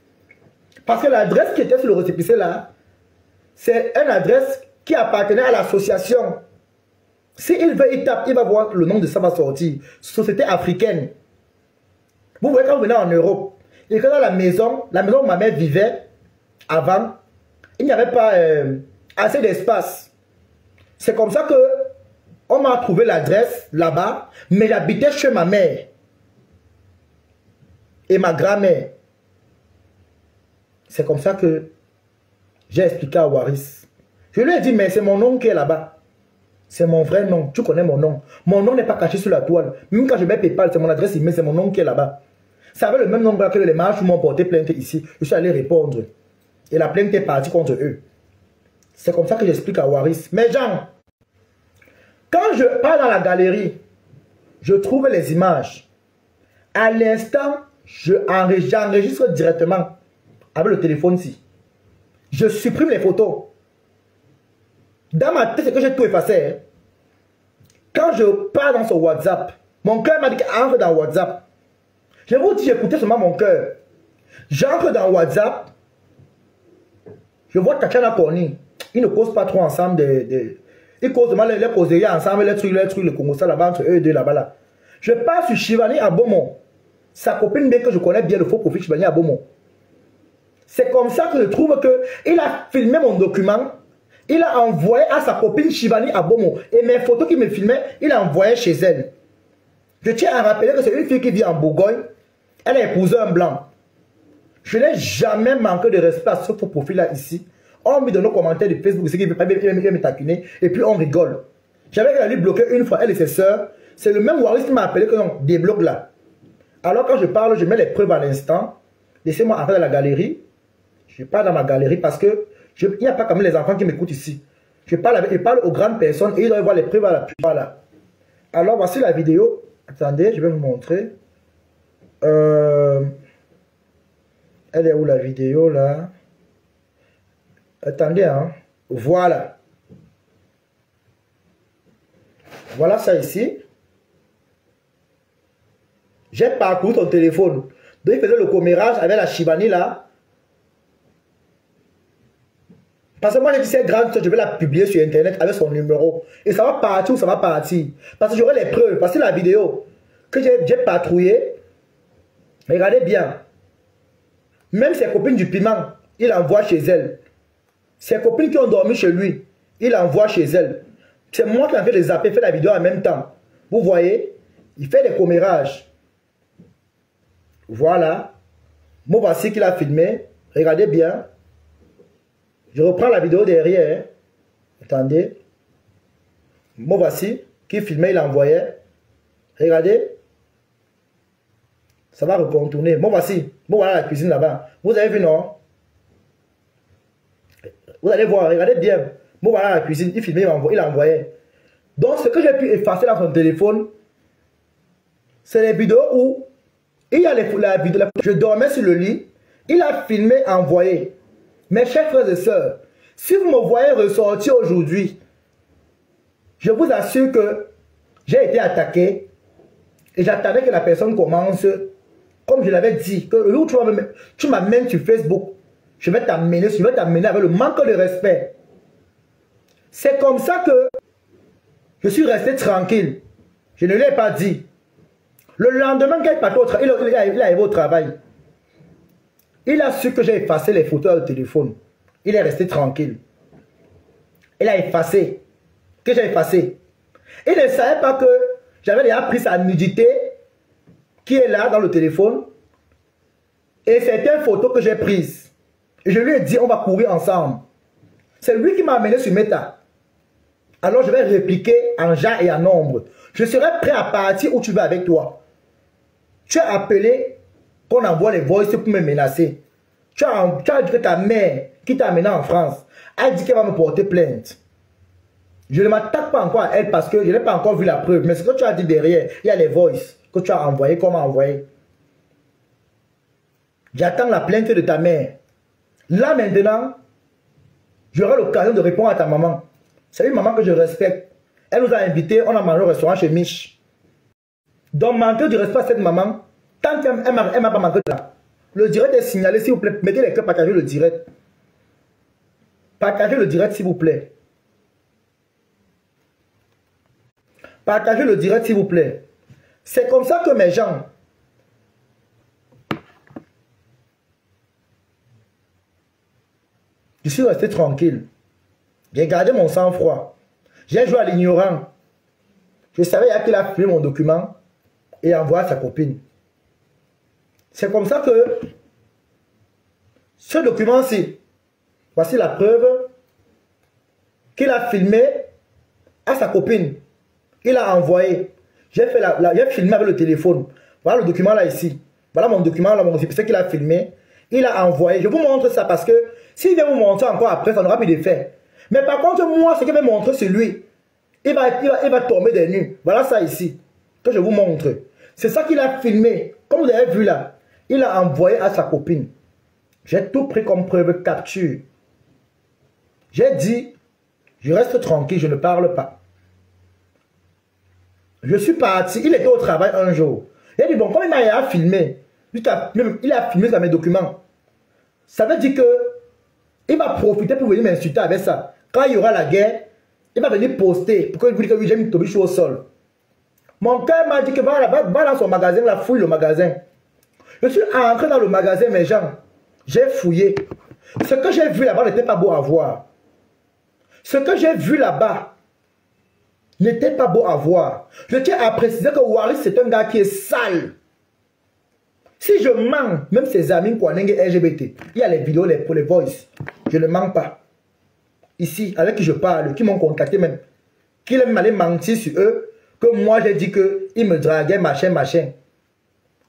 Parce que l'adresse qui était sur le récépissé là, c'est une adresse qui appartenait à l'association. S'il veut, il tape, il va voir le nom de ça va sortir. Société africaine. Vous voyez, quand vous venez en Europe, et que dans la maison où ma mère vivait avant, il n'y avait pas assez d'espace. C'est comme ça que on m'a trouvé l'adresse là-bas, mais j'habitais chez ma mère et ma grand-mère. C'est comme ça que j'ai expliqué à Waris. Je lui ai dit, mais c'est mon nom qui est là-bas. C'est mon vrai nom. Tu connais mon nom. Mon nom n'est pas caché sur la toile. Même quand je mets PayPal, c'est mon adresse email, c'est mon nom qui est là-bas. Ça avait le même nombre que les marches m'ont porté plainte ici. Je suis allé répondre. Et la plainte est partie contre eux. C'est comme ça que j'explique à Waris. Mais Jean, quand je pars dans la galerie, je trouve les images. À l'instant, j'enregistre directement avec le téléphone-ci. Je supprime les photos. Dans ma tête, c'est que j'ai tout effacé. Hein. Quand je pars dans ce WhatsApp, mon cœur m'a dit qu'entre dans WhatsApp. Je vous dis, j'écoutais seulement mon cœur. J'entre dans WhatsApp. Je vois Tatiana Corny. Ils ne causent pas trop ensemble. Ils causent mal les causeries ensemble, les trucs, le Congo, ça là-bas, entre eux deux là-bas. Là. Je pars sur Shivani Abomo. Sa copine, bien que je connais bien le faux profil Shivani Abomo. C'est comme ça que je trouve qu'il a filmé mon document. Il a envoyé à sa copine Shivani Abomo. Et mes photos qu'il me filmait, il a envoyé chez elle. Je tiens à rappeler que c'est une fille qui vit en Bourgogne. Elle a épousé un blanc. Je n'ai jamais manqué de respect à ce faux profil-là ici. On met dans nos commentaires de Facebook ce qu'il veut pas me taquiner. Et puis on rigole. J'avais lui bloquer une fois, elle et ses sœurs. C'est le même Waris qui m'a appelé que non, débloque là. Alors quand je parle, je mets les preuves à l'instant. Laissez-moi entrer dans la galerie. Je pars dans ma galerie parce que il n'y a pas comme les enfants qui m'écoutent ici. Je parle aux grandes personnes et ils doivent voir les preuves à la voilà. Alors voici la vidéo. Attendez, je vais vous montrer. Elle est où la vidéo là? Attendez, hein. Voilà. Voilà ça ici. J'ai parcouru ton téléphone. Donc il faisait le commérage avec la Shivani là. Parce que moi j'ai dit cette grande, je vais la publier sur internet avec son numéro. Et ça va partir ou ça va partir. Parce que j'aurai les preuves. Parce que la vidéo que j'ai patrouillé, regardez bien. Même ses copines du piment, il envoie chez elle. Ses copines qui ont dormi chez lui, il envoie chez elle. C'est moi qui ai fait les zapper, fait la vidéo en même temps. Vous voyez, il fait des commérages. Voilà. Moi, voici qu'il a filmé. Regardez bien. Je reprends la vidéo derrière. Attendez. Moi, voici qui filmait, il envoyait. Regardez. Ça va recontourner. Moi, voici. Moi, voilà la cuisine là-bas. Vous avez vu, non? Vous allez voir, regardez bien. Moi, voilà la cuisine. Il filmait, il envoyait. Donc, ce que j'ai pu effacer dans son téléphone, c'est les vidéos où il y a la vidéo. Je dormais sur le lit. Il a filmé, envoyé. Mes chers frères et sœurs, si vous me voyez ressortir aujourd'hui, je vous assure que j'ai été attaqué et j'attendais que la personne commence, comme je l'avais dit, que le jour où tu m'amènes sur Facebook, je vais t'amener avec le manque de respect. C'est comme ça que je suis resté tranquille. Je ne l'ai pas dit. Le lendemain, quand il partait au travail, il est arrivé au travail. Il a su que j'ai effacé les photos au téléphone. Il est resté tranquille. Il a effacé. Que j'ai effacé. Il ne savait pas que j'avais déjà pris sa nudité qui est là dans le téléphone. Et c'était une photo que j'ai prise. Et je lui ai dit, on va courir ensemble. C'est lui qui m'a amené sur Meta. Alors je vais répliquer en genre et en nombre. Je serai prêt à partir où tu veux avec toi. Tu as appelé qu'on envoie les voices pour me menacer. Tu as dit que ta mère qui t'a amené en France a dit qu'elle va me porter plainte. Je ne m'attaque pas encore à elle parce que je n'ai pas encore vu la preuve. Mais ce que tu as dit derrière, il y a les voices que tu as envoyées, qu'on m'a envoyé. J'attends la plainte de ta mère. Là maintenant, j'aurai l'occasion de répondre à ta maman. C'est une maman que je respecte. Elle nous a invités, on a mangé au restaurant chez Mich. Donc manquer de respect à cette maman, tant qu'elle ne m'a pas manqué de là. Le direct est signalé, s'il vous plaît. Mettez les cœurs, partagez le direct. Partagez le direct, s'il vous plaît. Partagez le direct, s'il vous plaît. C'est comme ça que mes gens... Je suis resté tranquille. J'ai gardé mon sang-froid. J'ai joué à l'ignorant. Je savais qu'il a filmé mon document et envoyé à sa copine. C'est comme ça que ce document-ci, voici la preuve qu'il a filmé à sa copine. Il a envoyé. J'ai filmé avec le téléphone. Voilà le document là ici. Voilà mon document là, c'est ce qu'il a filmé. Il a envoyé. Je vous montre ça parce que s'il vient vous montrer encore après, ça n'aura plus d'effet. Mais par contre, moi, ce qu'il va montrer, c'est lui. Il va tomber des nues. Voilà ça ici, que je vous montre. C'est ça qu'il a filmé. Comme vous avez vu là, il a envoyé à sa copine. J'ai tout pris comme preuve capture. J'ai dit, je reste tranquille, je ne parle pas. Je suis parti, il était au travail un jour. Il a dit, bon, comme il m'a filmé, il a filmé dans mes documents. Ça veut dire que il va profiter pour venir m'insulter avec ça. Quand il y aura la guerre, il va venir poster pour que je dise que j'ai mis Tobichou au sol. Mon cœur m'a dit que va dans son magasin, la fouille le magasin. Je suis entré dans le magasin, mes gens. J'ai fouillé. Ce que j'ai vu là-bas n'était pas beau à voir. Ce que j'ai vu là-bas n'était pas beau à voir. Je tiens à préciser que Waris, c'est un gars qui est sale. Si je mens, même ses amis LGBT, il y a les vidéos pour les voice. Je ne mens pas. Ici, avec qui je parle, qui m'ont contacté même, qui m'allaient mentir sur eux, que moi j'ai dit qu'ils me draguaient, machin, machin.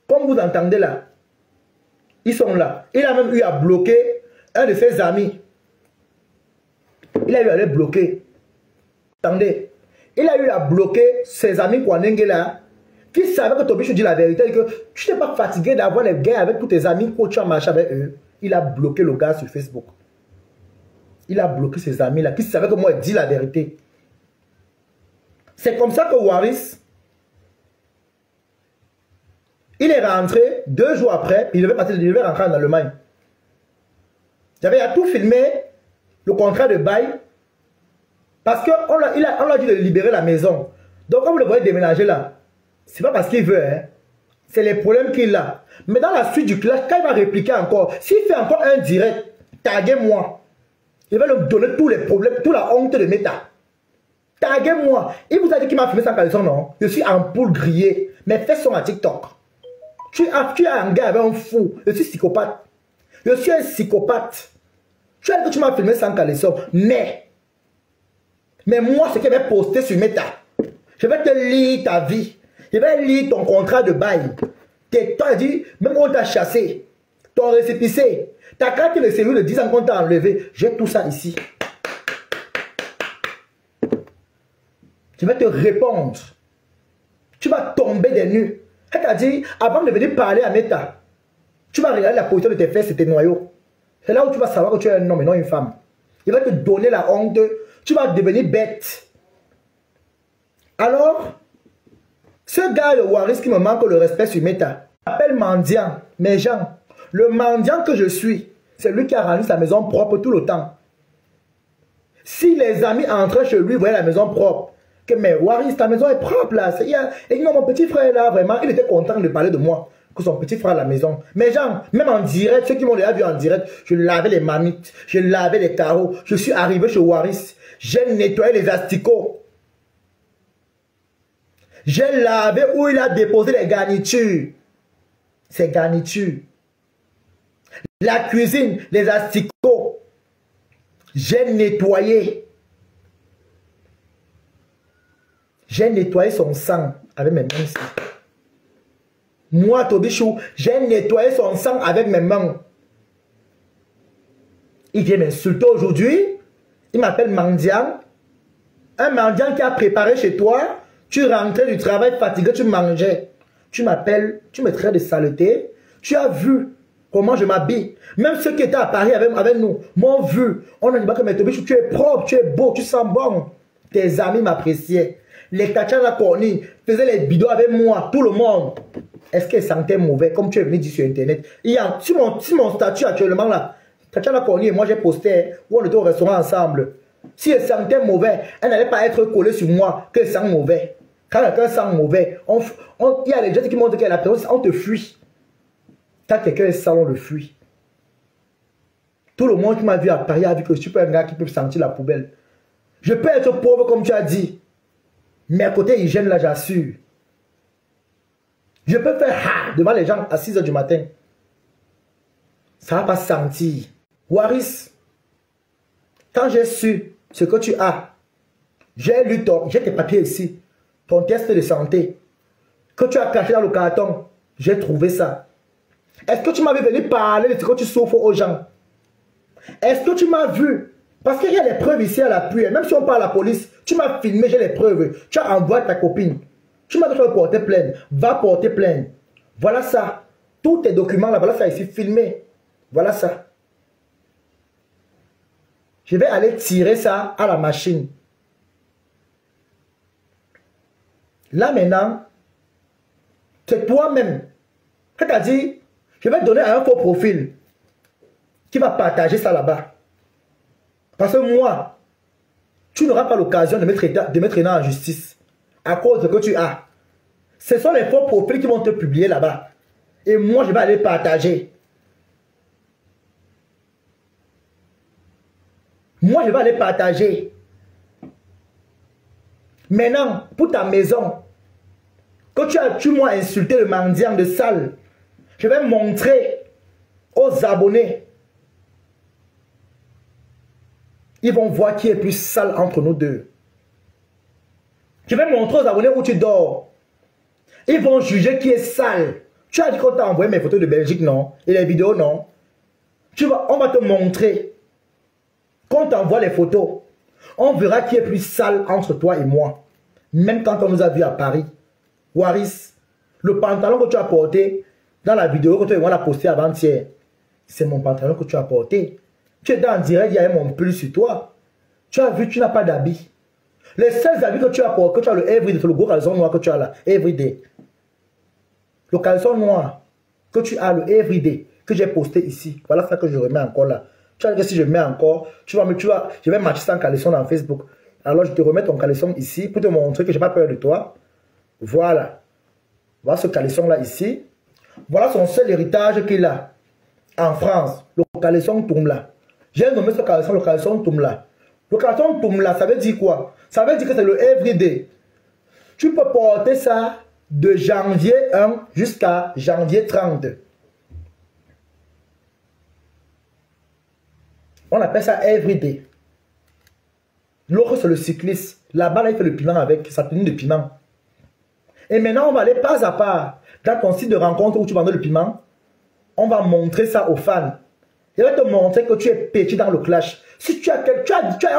Comme vous entendez là, ils sont là. Il a même eu à bloquer un de ses amis. Il a eu à les bloquer. Attendez. Il a eu à bloquer ses amis Kwanenge là, qui savaient que Tobichou dit la vérité, que tu n'es pas fatigué d'avoir les guerres avec tous tes amis, quand tu as marché avec eux. Il a bloqué le gars sur Facebook. Il a bloqué ses amis là, qui savaient que moi, il dit la vérité. C'est comme ça que Waris, il est rentré 2 jours après, il devait rentrer en Allemagne. Il a tout filmé, le contrat de bail, parce qu'on l'a dit de libérer la maison. Donc, comme vous le voyez déménager là, c'est pas parce qu'il veut, hein. C'est les problèmes qu'il a. Mais dans la suite du clash, quand il va répliquer encore, s'il fait encore un direct, taguez-moi. Il va lui donner tous les problèmes, toute la honte de Meta. Taguez-moi. Il vous a dit qu'il m'a filmé sans caleçon, non? Je suis en poule grillée. Mes fesses sont à TikTok. Tu es un gars avec un fou. Je suis psychopathe. Je suis un psychopathe. Tu as dit que tu m'as filmé sans caleçon. Mais moi, ce que je vais poster sur Meta, je vais te lire ta vie. Je vais lire ton contrat de bail. Toi, dit, même on t'a chassé. Ton récépissé. Ta carte de séjour de 10 ans qu'on t'a enlevé. J'ai tout ça ici. Je vais te répondre. Tu vas tomber des nues. Elle t'a dit, avant de venir parler à Meta, tu vas regarder la position de tes fesses et tes noyaux. C'est là où tu vas savoir que tu es un homme et non une femme. Il va te donner la honte. Tu vas devenir bête. Alors, ce gars, le Waris, qui me manque le respect sur Meta, m'appelle mendiant. Mes gens, le mendiant que je suis, c'est lui qui a rendu sa maison propre tout le temps. Si les amis entraient chez lui, voyaient la maison propre, que mais Waris, ta maison est propre là. Et non, mon petit frère là, vraiment, il était content de parler de moi, que son petit frère à la maison. Mais gens, même en direct, ceux qui m'ont déjà vu en direct, je lavais les mamites, je lavais les carreaux, je suis arrivé chez Waris, j'ai nettoyé les asticots. J'ai lavé où il a déposé les garnitures. Ces garnitures. La cuisine, les asticots. J'ai nettoyé. J'ai nettoyé son sang avec mes mains. Moi, Tobichou, j'ai nettoyé son sang avec mes mains. Il vient m'insulter aujourd'hui. Il m'appelle mendiant. Un mendiant qui a préparé chez toi. Tu rentrais du travail fatigué, tu mangeais. Tu m'appelles, tu me traites de saleté. Tu as vu comment je m'habille. Même ceux qui étaient à Paris avec nous m'ont vu. On a dit que mais Tobichou, tu es propre, tu es beau, tu sens bon. Tes amis m'appréciaient. Les Kachana Korni faisaient les bidons avec moi, tout le monde. Est-ce qu'elle sentait mauvais, comme tu es venu dire sur Internet? Il y a, sur mon statut actuellement là, Kachana Korni et moi j'ai posté, où on était au restaurant ensemble. Si elle sentait mauvais, elle n'allait pas être collée sur moi, qu'elle sent mauvais. Quand quelqu'un sent mauvais, il y a les gens qui montrent qu'elle a personne, on te fuit. Quand quelqu'un est sale, on le fuit. Tout le monde qui m'a vu à Paris a vu que je suis pas un gars qui peut sentir la poubelle. Je peux être pauvre comme tu as dit. Mais à côté hygiène là, j'assure. Je peux faire ha devant les gens à 6 h du matin. Ça ne va pas sentir. Waris, quand j'ai su ce que tu as, j'ai lu j'ai tes papiers ici, ton test de santé, que tu as caché dans le carton, j'ai trouvé ça. Est-ce que tu m'avais venu parler de ce que tu souffres aux gens? Est-ce que tu m'as vu? Parce qu'il y a des preuves ici à l'appui. Même si on parle à la police, tu m'as filmé, j'ai les preuves. Tu as envoyé ta copine. Tu m'as dit que tu vas porter plainte. Va porter plainte. Voilà ça. Tous tes documents là, voilà ça ici, filmé. Voilà ça. Je vais aller tirer ça à la machine. Là maintenant, c'est toi-même. Quand tu as dit, je vais te donner un faux profil qui va partager ça là-bas. Parce que moi, tu n'auras pas l'occasion de mettre en justice à cause de ce que tu as. Ce sont les faux profils qui vont te publier là-bas. Et moi, je vais aller partager. Moi, je vais aller partager. Maintenant, pour ta maison, que tu m'as insulté le mendiant de salle, je vais montrer aux abonnés. Ils vont voir qui est plus sale entre nous deux. Je vais montrer aux abonnés où tu dors. Ils vont juger qui est sale. Tu as dit qu'on t'a envoyé mes photos de Belgique, non? Et les vidéos, non? On va te montrer. Quand on t'envoie les photos, on verra qui est plus sale entre toi et moi. Même quand on nous a vus à Paris. Waris, le pantalon que tu as porté dans la vidéo que tu as posté avant-hier, c'est mon pantalon que tu as porté. Tu étais en direct, il y avait mon pull sur toi. Tu as vu, tu n'as pas d'habits. Les seuls habits que tu as porté, que tu as le everyday, c'est le gros caleçon noir que tu as là, everyday. Le caleçon noir que tu as, le everyday, que j'ai posté ici. Voilà ça que je remets encore là. Tu vois que si je mets encore, je vais matcher sans caleçon dans Facebook. Alors je te remets ton caleçon ici pour te montrer que je n'ai pas peur de toi. Voilà. Voilà ce caleçon là ici. Voilà son seul héritage qu'il a en France. Le caleçon Toumla. J'ai nommé ce caleçon le caleçon Toumla. Le carton Tumla, ça veut dire quoi? Ça veut dire que c'est le everyday. Tu peux porter ça de janvier 1 jusqu'à janvier 30. On appelle ça everyday. L'autre, c'est le cycliste. Là-bas, là, il fait le piment avec sa tenue de piment. Et maintenant, on va aller pas à pas. Dans ton site de rencontre où tu vends le piment, on va montrer ça aux fans. Il va te montrer que tu es petit dans le clash. Si tu as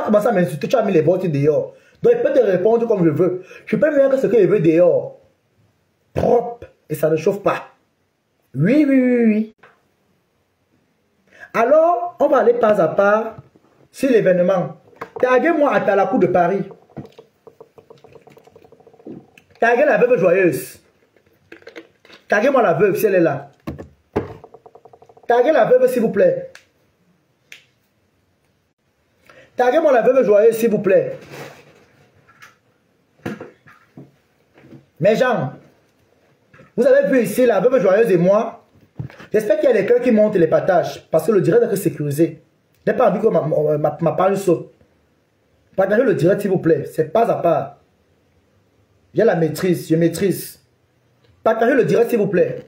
commencé à m'insulter, tu as mis les votes dehors. Donc, il peut te répondre comme je veux. Je peux mettre ce que je veux dehors. Propre. Et ça ne chauffe pas. Oui, oui, oui, oui. Alors, on va aller pas à pas sur l'événement. Taguez-moi à Talakou de Paris. Taguez la veuve joyeuse. Taguez-moi la veuve si elle est là. Taguez la veuve s'il vous plaît. Taguez-moi la veuve joyeuse s'il vous plaît. Mes gens, vous avez vu ici la veuve joyeuse et moi. J'espère qu'il y a des cœurs qui montent et les partages. Parce que le direct est sécurisé. Je n'ai pas envie que ma page saute. Partagez le direct s'il vous plaît. C'est pas à part. J'ai la maîtrise. Je maîtrise. Partagez le direct s'il vous plaît.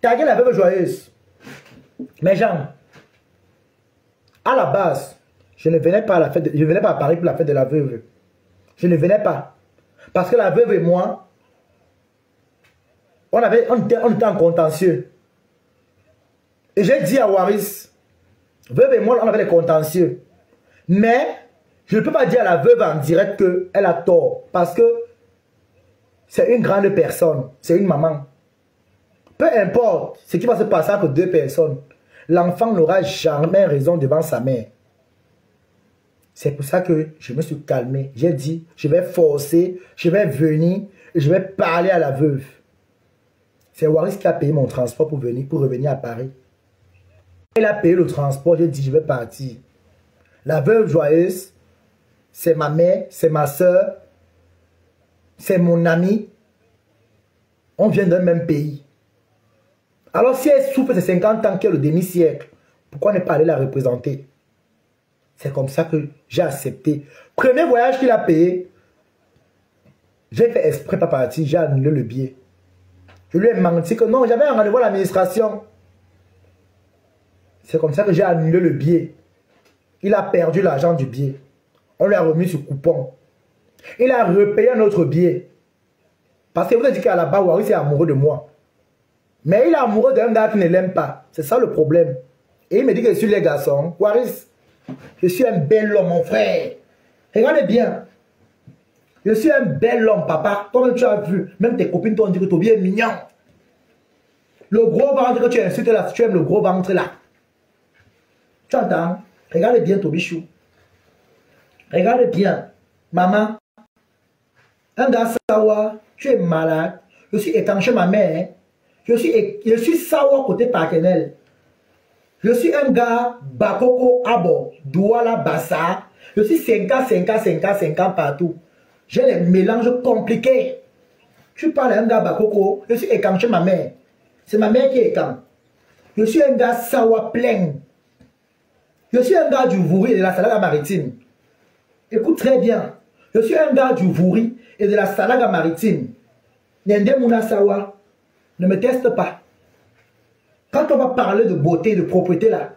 Taguez la veuve joyeuse. Mes gens, à la base, je ne venais pas à la fête. Je ne venais pas à Paris pour la fête de la veuve. Je ne venais pas. Parce que la veuve et moi, on était en contentieux. Et j'ai dit à Waris, veuve et moi, on avait des contentieux. Mais, je ne peux pas dire à la veuve en direct qu'elle a tort. Parce que c'est une grande personne. C'est une maman. Peu importe ce qui va se passer entre deux personnes, l'enfant n'aura jamais raison devant sa mère. C'est pour ça que je me suis calmé. J'ai dit, je vais forcer, je vais venir et je vais parler à la veuve. C'est Waris qui a payé mon transport pour revenir à Paris. Il a payé le transport, j'ai dit, je vais partir. La veuve joyeuse, c'est ma mère, c'est ma soeur, c'est mon ami. On vient d'un même pays. Alors si elle souffre ces 50 ans, qui est le demi-siècle, pourquoi ne pas aller la représenter? C'est comme ça que j'ai accepté. Premier voyage qu'il a payé, j'ai fait exprès pas partir, j'ai annulé le billet. Je lui ai menti que non, j'avais un rendez-vous à l'administration. C'est comme ça que j'ai annulé le billet. Il a perdu l'argent du billet. On lui a remis ce coupon. Il a repayé un autre billet. Parce que vous avez dit qu'à la base, Waris est amoureux de moi. Mais il est amoureux d'un gars qui ne l'aime pas. C'est ça le problème. Et il me dit que je suis les garçons. Waris, je suis un bel homme, mon frère. Regardez bien. Je suis un bel homme, papa. Comme tu as vu, même tes copines t'ont dit que Toby est mignon. Le gros ventre que tu insultes là, tu aimes le gros ventre là. Tu entends? Regarde bien Tobichou. Regarde bien. Maman. Un gars sawa, tu es malade. Je suis étanché ma mère. Je suis sawa côté paternel. Je suis un gars Bakoko Abo, Douala Bassa. Je suis 5 ans partout. J'ai les mélanges compliqués. Tu parles à un gars Bakoko, je suis étanché ma mère. C'est ma mère qui est étanche. Je suis un gars sawa plein. Je suis un gars du Vouri et de la Salaga maritime. Écoute très bien. Je suis un gars du Vouri et de la Salaga maritime. Nende Mouna Sawa, ne me teste pas. Quand on va parler de beauté, de propreté là,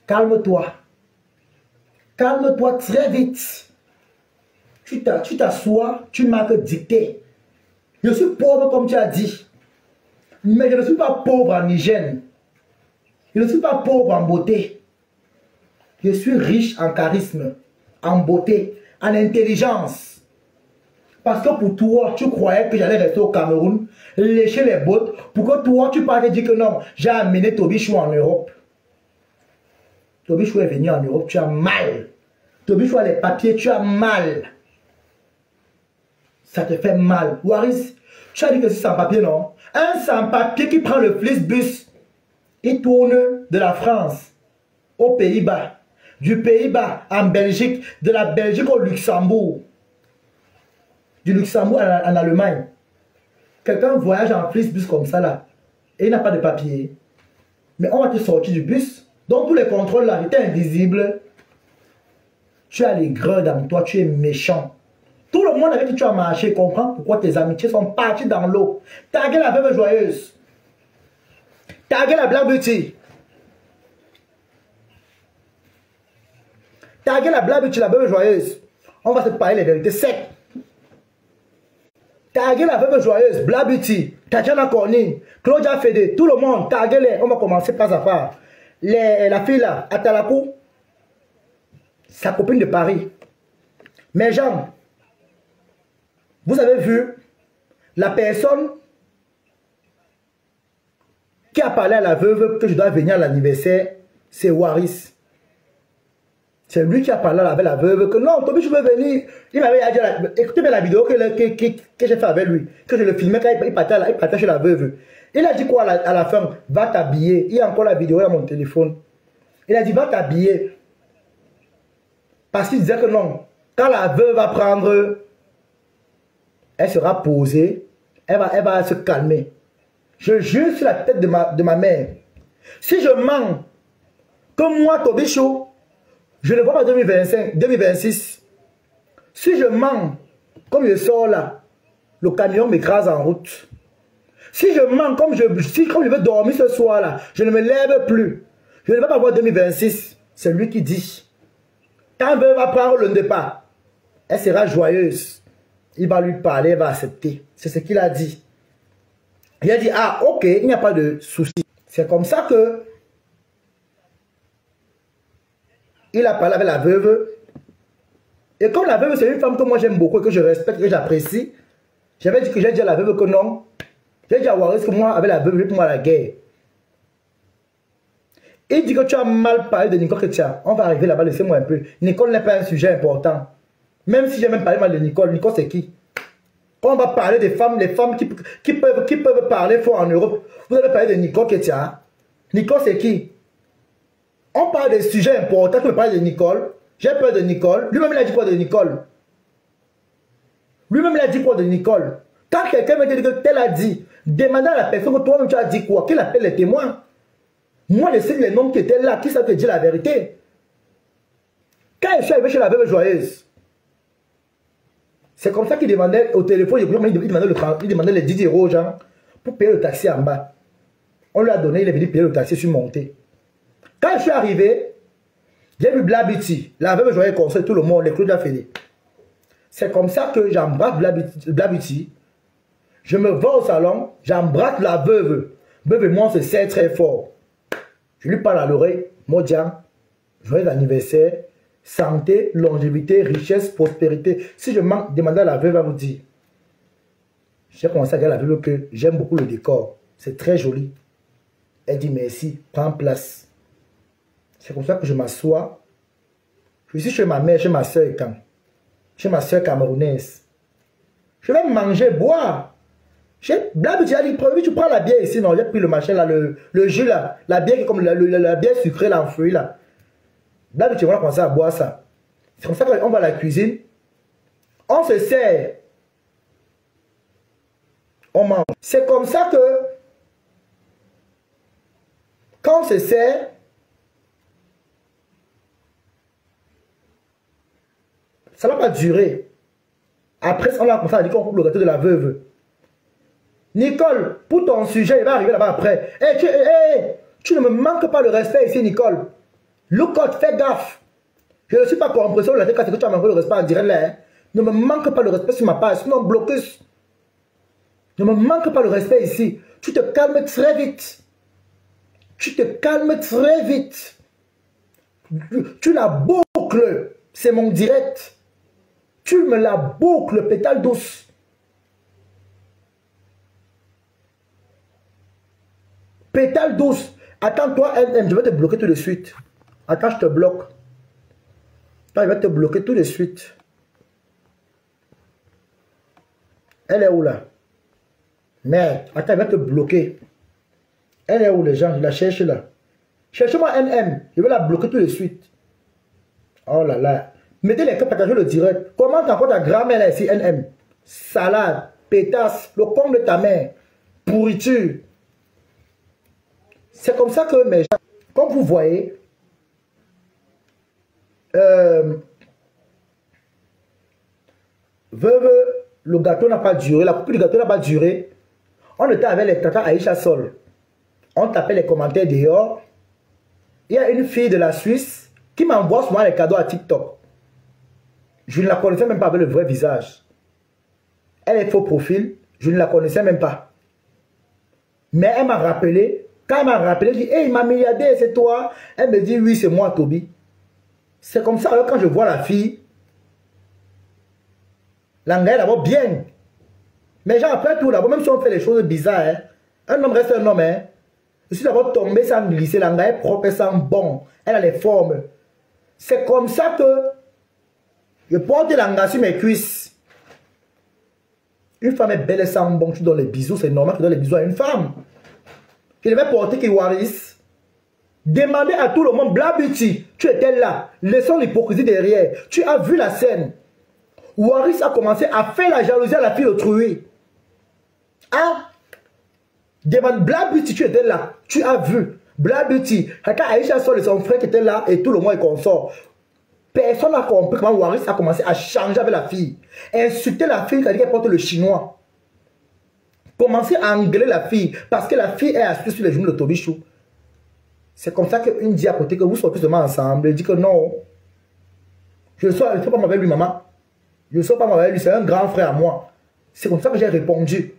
calme-toi. Calme-toi très vite. Tu t'assois, tu marques dictée. Je suis pauvre comme tu as dit. Mais je ne suis pas pauvre en hygiène. Je ne suis pas pauvre en beauté. Je suis riche en charisme, en beauté, en intelligence. Parce que pour toi, tu croyais que j'allais rester au Cameroun, lécher les bottes, pour que toi, tu parles et dire que non, j'ai amené Tobichou en Europe. Tobichou est venu en Europe, tu as mal. Tobichou a les papiers, tu as mal. Ça te fait mal. Waris, tu as dit que c'est sans papier, non? Un sans papier qui prend le Flixbus, il tourne de la France aux Pays-Bas, du Pays-Bas en Belgique, de la Belgique au Luxembourg, du Luxembourg en Allemagne. Quelqu'un voyage en Flixbus comme ça là, et il n'a pas de papier. Mais on va te sortir du bus, donc tous les contrôles là étaient invisibles. Tu as l'aigreur dans toi, tu es méchant. Tout le monde avec qui tu as marché comprend pourquoi tes amitiés sont parties dans l'eau. Taguez la veuve joyeuse. Taguez la Black Beauty. Taguez la Black Beauty, la veuve joyeuse. On va se parler les vérités secs. Taguez la veuve joyeuse, Black Beauty, Tatiana Corny, Claudia Fede, tout le monde, taguez-les. On va commencer pas à part. La fille là, Atalakou, sa copine de Paris. Mes gens, vous avez vu, la personne qui a parlé à la veuve que je dois venir à l'anniversaire, c'est Waris. C'est lui qui a parlé avec la veuve que non, Toby, je veux venir. Il m'avait dit, écoutez bien la vidéo que j'ai fait avec lui, que je le filmais quand il partait chez la veuve. Il a dit quoi à la fin? Va t'habiller. Il y a encore la vidéo dans mon téléphone. Il a dit, va t'habiller. Parce qu'il disait que non, quand la veuve va prendre, elle sera posée, elle va se calmer. Je jure sur la tête de ma mère. Si je mens que moi, Toby Show, je ne vois pas 2025, 2026. Si je mens, comme je sors là, le camion m'écrase en route. Si je mens, comme je veux dormir ce soir là, je ne me lève plus. Je ne vais pas voir 2026. C'est lui qui dit. Quand elle va prendre le départ, elle sera joyeuse. Il va lui parler, elle va accepter. C'est ce qu'il a dit. Il a dit, ah ok, il n'y a pas de souci. C'est comme ça que il a parlé avec la veuve. Et comme la veuve, c'est une femme que moi j'aime beaucoup et que je respecte, que j'apprécie, j'avais dit que j'ai dit à la veuve que non. J'ai dit à Waris que moi, avec la veuve, pour moi la guerre. Il dit que tu as mal parlé de Nicole Ketia. On va arriver là-bas, laissez-moi un peu. Nicole n'est pas un sujet important. Même si j'ai même parlé mal de Nicole, Nicole c'est qui? Quand on va parler des femmes, les femmes qui peuvent parler fort en Europe, vous avez parlé de Nicole Ketia. Nicole c'est qui? On parle des sujets importants, tu me parles de Nicole. J'ai peur de Nicole. Lui-même, il a dit quoi de Nicole? Lui-même, il a dit quoi de Nicole? Quand quelqu'un me dit que tel a dit, demandez à la personne que toi-même tu as dit quoi, qu'il appelle les témoins. Moi, je sais les noms qui étaient là, qui savent te dire la vérité. Quand je suis arrivé chez la veuve joyeuse, c'est comme ça qu'il demandait au téléphone, il demandait les 10 euros aux gens pour payer le taxi en bas. On lui a donné, il est venu payer le taxi sur montée. Quand je suis arrivé, j'ai vu Black Beauty, la veuve joyeuse conseil tout le monde, les Claudia Fede. C'est comme ça que j'embrasse Black Beauty. Je me vais au salon, j'embrasse la veuve. Veuve et moi, on se serre très fort. Je lui parle à l'oreille, Modia, joyeux anniversaire, santé, longévité, richesse, prospérité. Si je manque, demandez à la veuve, elle va vous dire. J'ai commencé à dire à la veuve que j'aime beaucoup le décor. C'est très joli. Elle dit merci, prends place. C'est comme ça que je m'assois. Je suis chez ma mère, chez ma soeur quand. Chez ma soeur camerounaise. Je vais manger, boire. Black Beauty a dit, tu prends la bière ici, non, j'ai pris le machin là, le jus là, la bière qui est comme la bière sucrée là, en fruits là. Black Beauty, on va commencer à boire ça. C'est comme ça qu'on va à la cuisine. On se sert. On mange. C'est comme ça que, quand on se sert, ça ne va pas durer. Après, on a commencé à dire qu'on coupe le gâteau de la veuve. Nicole, pour ton sujet, il va arriver là-bas après. Tu ne me manques pas le respect ici, Nicole. Look out, fais gaffe. Je ne suis pas compris sur la tête que tu as manqué le respect en direct là. Hein. Ne me manque pas le respect sur ma page, sinon blocus. Ne me manque pas le respect ici. Tu te calmes très vite. Tu te calmes très vite. Tu la boucles. C'est mon direct. Tu me la boucles, pétale douce. Pétale douce. Attends-toi, je vais te bloquer tout de suite. Attends, je te bloque. Attends, je vais te bloquer tout de suite. Elle est où là? Merde. Attends, je vais te bloquer. Elle est où les gens? Je la cherche là. Cherchez-moi NM. Je vais la bloquer tout de suite. Oh là là. Mettez les cas, partagez le direct. Comment encore ta grand-mère là ici, NM? Salade, pétasse, le con de ta mère. Pourriture. C'est comme ça que mes gens, comme vous voyez, Veuve, le gâteau n'a pas duré, la coupe du gâteau n'a pas duré. On était avec les tata Aïcha Sol. On tapait les commentaires dehors. Il y a une fille de la Suisse qui m'envoie souvent les cadeaux à TikTok. Je ne la connaissais même pas avec le vrai visage. Elle est faux profil, je ne la connaissais même pas. Mais elle m'a rappelé. Quand elle m'a rappelé, elle dit, hey, ma milliardaire, c'est toi? Elle me dit, oui, c'est moi, Toby. C'est comme ça, alors, quand je vois la fille, l'anglais d'abord bien. Mais genre, après tout, d'abord, même si on fait les choses bizarres, hein, un homme reste un homme. Hein. Je suis d'abord tombé sans glisser, l'anglais est propre et sans bon. Elle a les formes. C'est comme ça que je porte l'anglais sur mes cuisses. Une femme est belle et sans bon, tu donnes les bisous, c'est normal que tu donnes les bisous à une femme. Je devais porter Kiwaris. Demandez à tout le monde, Blabuti, tu étais là. Laissons l'hypocrisie derrière. Tu as vu la scène. Waris a commencé à faire la jalousie à la fille autrui. Hein? Demande Blabuti, tu étais là. Tu as vu. Blabuti. Quand Aïcha Sol et son frère qui étaient là et tout le monde est consort. Personne n'a compris comment Waris a commencé à changer avec la fille. Insulter la fille, c'est-à-dire qu'elle porte le chinois. Commencer à engueuler la fille parce que la fille est assise sur les genoux de Tobichou. C'est comme ça qu'une dit à côté que vous sortez seulement ensemble. Elle dit que non. Je ne sors pas avec lui, maman. Je ne sors pas avec lui, c'est un grand frère à moi. C'est comme ça que j'ai répondu.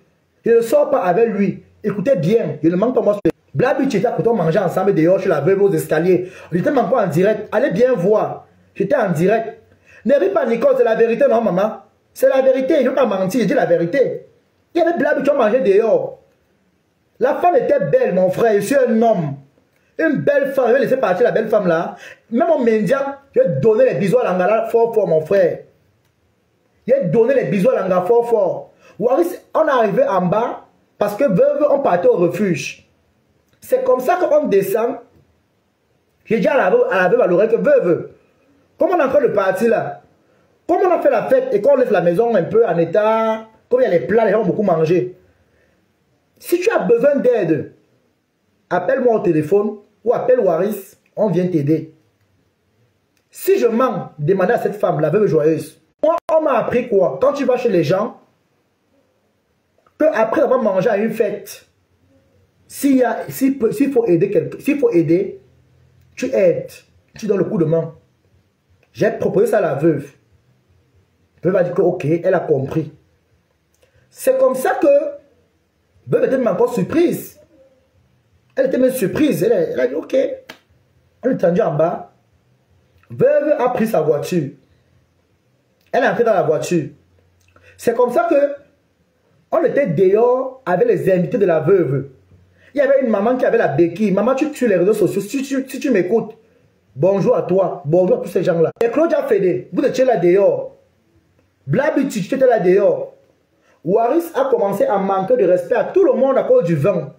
Je ne sors pas avec lui. Écoutez bien, je ne manque pas moi. Blabu, tu étais à côté, on mangeait ensemble dehors, je la veuve aux escaliers. J'étais même pas en direct. Allez bien voir. J'étais en direct. Ne ris pas, Nicole, c'est la vérité, non, maman. C'est la vérité, je ne veux pas mentir, je dis la vérité. Il y avait Blabu qui ont mangé dehors. La femme était belle, mon frère, je suis un homme. Une belle femme, je vais laisser partir la belle femme là. Même en Mendia, je vais donner les bisous à l'Angala fort fort, mon frère. Je vais donner les bisous à l'Angala fort fort. Waris, on est arrivé en bas parce que veuve, on partait au refuge. C'est comme ça qu'on descend. J'ai dit à la veuve à l'oreille que veuve, comme on est en train de partir là, comme on a fait la fête et qu'on laisse la maison un peu en état, comme il y a les plats, les gens ont beaucoup mangé. Si tu as besoin d'aide, appelle-moi au téléphone ou appelle Waris, on vient t'aider. Si je mens, demandez à cette femme, la veuve joyeuse. Moi, on m'a appris quoi? Quand tu vas chez les gens, que après avoir mangé à une fête, s'il faut aider quelqu'un, s'il faut aider, tu aides, tu donnes le coup de main. J'ai proposé ça à la veuve. La veuve a dit que ok, elle a compris. C'est comme ça que veuve était même encore surprise. Elle était même surprise. Elle a dit ok. On est tendu en bas. Veuve a pris sa voiture. Elle est entrée dans la voiture. C'est comme ça que on était dehors avec les invités de la veuve. Il y avait une maman qui avait la béquille. Maman, tu sur les réseaux sociaux. Si tu m'écoutes, bonjour à toi. Bonjour à tous ces gens-là. Et Claudia Fédé, vous étiez là dehors. Blabuti, tu étais là dehors. Waris a commencé à manquer de respect à tout le monde à cause du vin.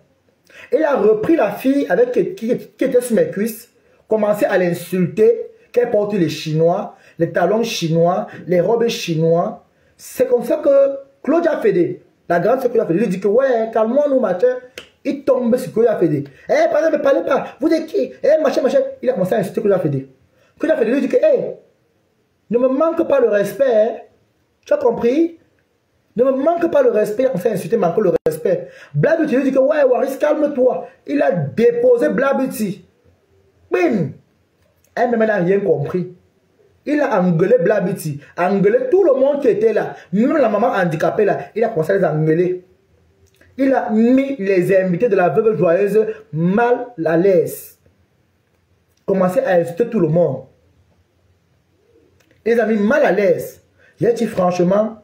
Il a repris la fille avec qui était sur mes cuisses, commencé à l'insulter, qu'elle porte les chinois, les talons chinois, les robes chinois. C'est comme ça que Claudia Fédé, la grande sœur Claudia Fédé, lui dit que ouais, calmons nous machin. Il tombe sur Claudia Fédé. Eh, parlez, ne parlez pas. Vous êtes qui? Eh, machin, machin. Il a commencé à insulter Claudia Fédé. Claudia Fédé lui dit que, eh, ne me manque pas le respect. Hein. Tu as compris? Ne me manque pas le respect. Il a commencé à insulter, manque le respect. Blabuti lui dit que, ouais, Waris, calme-toi. Il a déposé Blabuti. Bim! Elle-même n'a rien compris. Il a engueulé Blabuti, engueulé tout le monde qui était là. Même la maman handicapée là, il a commencé à les engueuler. Il a mis les invités de la veuve joyeuse mal à l'aise. Commencé à insulter tout le monde. Il les a mis mal à l'aise. J'ai dit franchement,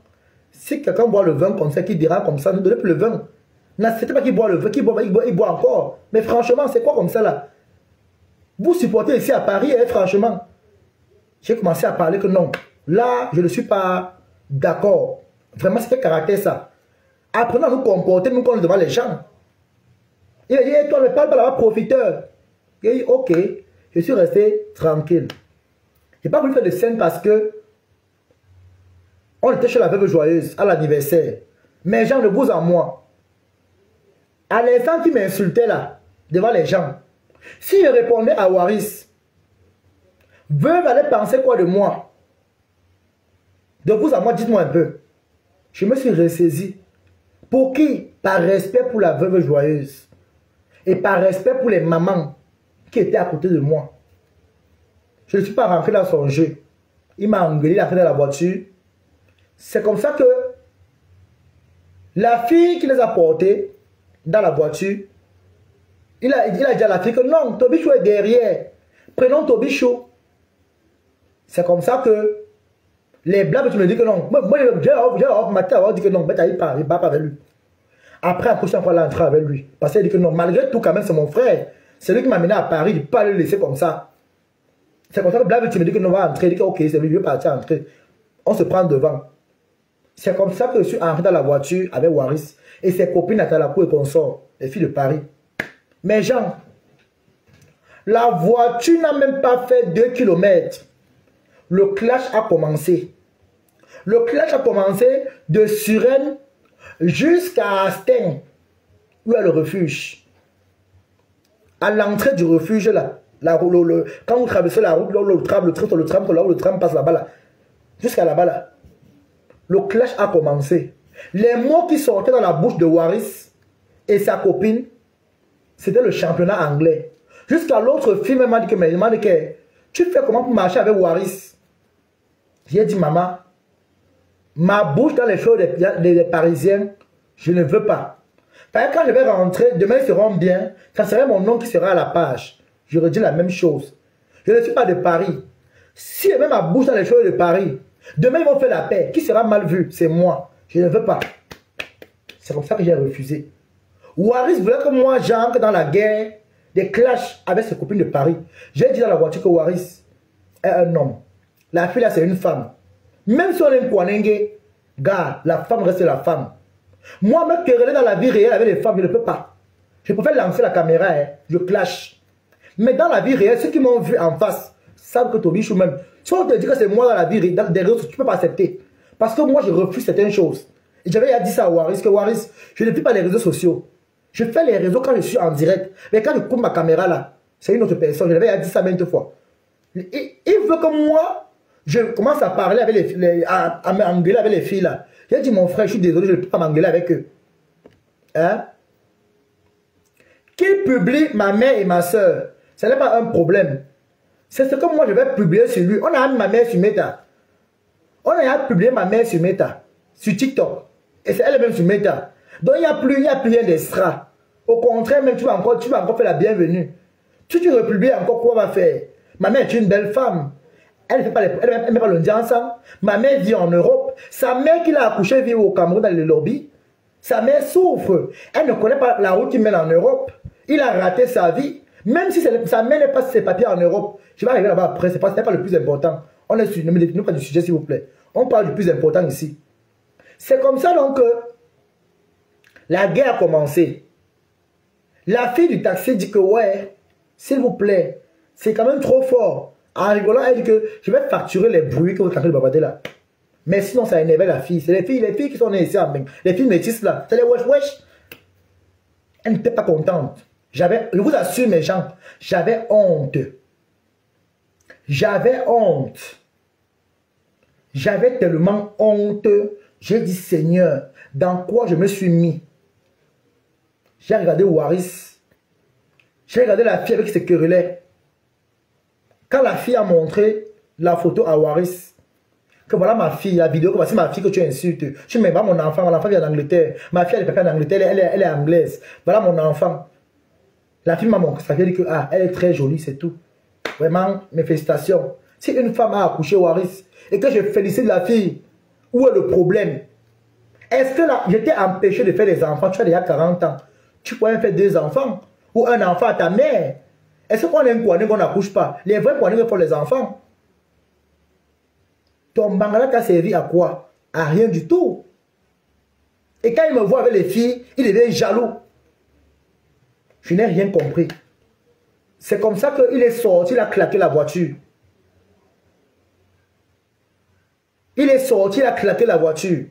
si quelqu'un boit le vin comme ça, qui dira comme ça, ne donnez plus le vin. N'acceptez pas qu'il boit le vin, il boit encore. Mais franchement, c'est quoi comme ça là? Vous supportez ici à Paris, hein, franchement. J'ai commencé à parler que non. Là, je ne suis pas d'accord. Vraiment, c'est quel caractère ça? Apprenons à nous comporter, nous, quand on est devant les gens. Il a dit, hey, toi, ne parle pas là-bas, profiteur. Il a dit, ok, je suis resté tranquille. Je n'ai pas voulu faire de scène parce que on était chez la veuve joyeuse à l'anniversaire. Mais gens de vous en moi. À l'instant qui m'insultait là, devant les gens, si je répondais à Waris, veuve allait penser quoi de moi? De vous à moi, dites-moi un peu. Je me suis ressaisi. Pour qui? Par respect pour la veuve joyeuse. Et par respect pour les mamans qui étaient à côté de moi. Je ne suis pas rentré dans son jeu. Il m'a engueulé, il a fait dans la voiture. C'est comme ça que la fille qui les a portés dans la voiture, il a dit à la fille que non, Tobichou est derrière. Prenons Tobichou. C'est comme ça que les blagues, tu me dis que non. Moi, j'ai dit que non, mais il ne va pas avec lui. Après, la prochaine fois, il a entré avec lui. Parce qu'il dit que non, malgré tout, quand même, c'est mon frère. C'est lui qui m'a amené à Paris, il ne peut pas le laisser comme ça. C'est comme ça que blague, tu me dis que non, on va entrer. Il dit que ok, c'est lui, je vais partir entrer. On se prend devant. C'est comme ça que je suis entré dans la voiture avec Waris et ses copines à Talakou et consorts, les filles de Paris. Mais Jean, la voiture n'a même pas fait 2 km. Le clash a commencé. Le clash a commencé de Suresnes jusqu'à Asteng, où il y a le refuge. À l'entrée du refuge, là, quand vous traversez la route, le tram passe là-bas, là, jusqu'à là-bas, là. Le clash a commencé. Les mots qui sortaient dans la bouche de Waris et sa copine, c'était le championnat anglais. Jusqu'à l'autre fille m'a dit que tu fais comment pour marcher avec Waris? J'ai dit, maman, ma bouche dans les choses des Parisiens, je ne veux pas. Parce que quand je vais rentrer, demain ils seront bien, ça serait mon nom qui sera à la page. Je redis la même chose. Je ne suis pas de Paris. Si je mets ma bouche dans les choses de Paris, demain ils vont faire la paix. Qui sera mal vu? C'est moi. Je ne veux pas. C'est comme ça que j'ai refusé. Waris voulait que moi j'entre dans la guerre des clashs avec ses copines de Paris. J'ai dit dans la voiture que Waris est un homme. La fille là c'est une femme. Même si on est un Kwanenge, gars, la femme reste la femme. Moi me quereller dans la vie réelle avec les femmes, je ne peux pas. Je préfère lancer la caméra, hein, je clash. Mais dans la vie réelle, ceux qui m'ont vu en face savent que Tobichou même. Si on te dit que c'est moi dans la vie réelle, des réseaux, tu ne peux pas accepter. Parce que moi je refuse certaines choses. Et j'avais dit ça à Waris, que Waris, je ne fais pas les réseaux sociaux. Je fais les réseaux quand je suis en direct. Mais quand je coupe ma caméra là, c'est une autre personne. Je l'avais dit ça maintes fois. Il veut que moi, je commence à parler avec à m'engueuler avec les filles là. J'ai dit mon frère, je suis désolé, je ne peux pas m'engueuler avec eux. Hein? Qu'il publie ma mère et ma soeur, ce n'est pas un problème. C'est ce que moi je vais publier sur lui. On a mis ma mère sur Meta. On a publié ma mère sur Meta, sur TikTok. Et c'est elle-même sur Meta. Donc il n'y a plus rien d'extra. Au contraire, même tu vas encore faire la bienvenue. Si tu republies encore, quoi va faire? Ma mère est une belle femme. Elle ne fait pas le dire ensemble. Ma mère vit en Europe. Sa mère qui l'a accouché vit au Cameroun dans le lobby. Sa mère souffre. Elle ne connaît pas la route qui mène en Europe. Il a raté sa vie. Même si sa mère n'est pas ses papiers en Europe. Je vais arriver là-bas après. Ce n'est pas le plus important. On est sur, ne me détenez pas du sujet s'il vous plaît. On parle du plus important ici. C'est comme ça donc que la guerre a commencé. La fille du taxi dit que ouais, s'il vous plaît, c'est quand même trop fort. En rigolant, elle dit que je vais facturer les bruits que vous entendez de babader là. Mais sinon, ça énervait la fille. C'est les filles qui sont nées ici en Beng. Les filles métisses là. C'est les wesh wesh. Elle n'était pas contente. Je vous assure mes gens, j'avais honte. J'avais honte. J'avais tellement honte. J'ai dit Seigneur, dans quoi je me suis mis? J'ai regardé Waris. J'ai regardé la fille avec qui se querellait. Quand la fille a montré la photo à Waris, que voilà ma fille, la vidéo, que voici ma fille que tu insultes. Tu ne mets pas mon enfant vient d'Angleterre. Ma fille, elle est pas en Angleterre, elle est anglaise. Voilà mon enfant. La fille m'a montré ça, veut dire que ah, elle est très jolie, c'est tout. Vraiment, mes félicitations. Si une femme a accouché Waris et que je félicite la fille, où est le problème? Est-ce que là, j'étais empêché de faire des enfants? Tu as déjà 40 ans. Tu pourrais faire 2 enfants ou un enfant à ta mère. Est-ce qu'on aime quoi qu'on n'accouche pas? Les vrais poignets pour les enfants. Ton bangala t'a servi à quoi? À rien du tout. Et quand il me voit avec les filles, il devient jaloux. Je n'ai rien compris. C'est comme ça qu'il est sorti, il a claqué la voiture. Il est sorti, il a claqué la voiture.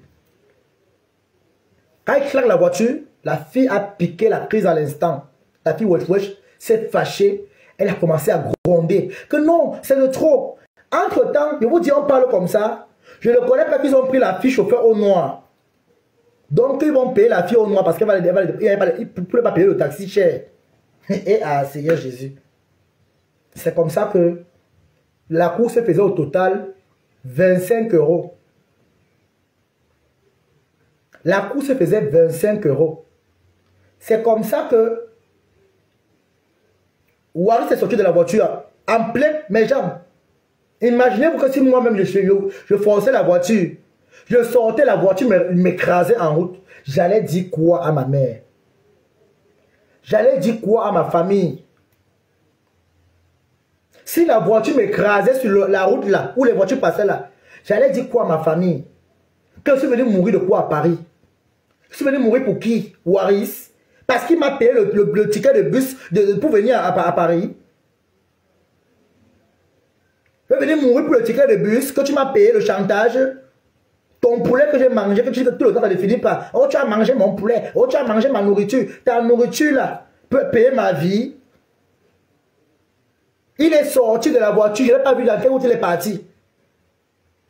Quand il claque la voiture, la fille a piqué la crise à l'instant. La fille wesh wesh s'est fâchée. Elle a commencé à gronder. Que non, c'est de trop. Entre temps, je vous dis, on parle comme ça. Je ne connais pas qu'ils ont pris la fille chauffeur au noir. Donc, ils vont payer la fille au noir parce qu'elle ne peut pas payer le taxi cher. Et à Seigneur Jésus. C'est comme ça que la course faisait au total 25 euros. La course faisait 25 euros. C'est comme ça que Waris est sorti de la voiture en plein mes jambes. Imaginez-vous que si moi-même je forçais la voiture, je sortais la voiture, m'écrasait en route, j'allais dire quoi à ma mère? J'allais dire quoi à ma famille? Si la voiture m'écrasait sur la route là, où les voitures passaient là, j'allais dire quoi à ma famille? Que je suis venu mourir de quoi à Paris? Je suis venu mourir pour qui? Waris? Parce qu'il m'a payé le ticket de bus pour venir à Paris. Je suis venu mourir pour le ticket de bus que tu m'as payé, le chantage. Ton poulet que j'ai mangé, que tu dis que tout le temps ça ne finit pas. Oh, tu as mangé mon poulet. Oh, tu as mangé ma nourriture. Ta nourriture là peut payer ma vie. Il est sorti de la voiture. Je n'ai pas vu dans quelle route il est parti.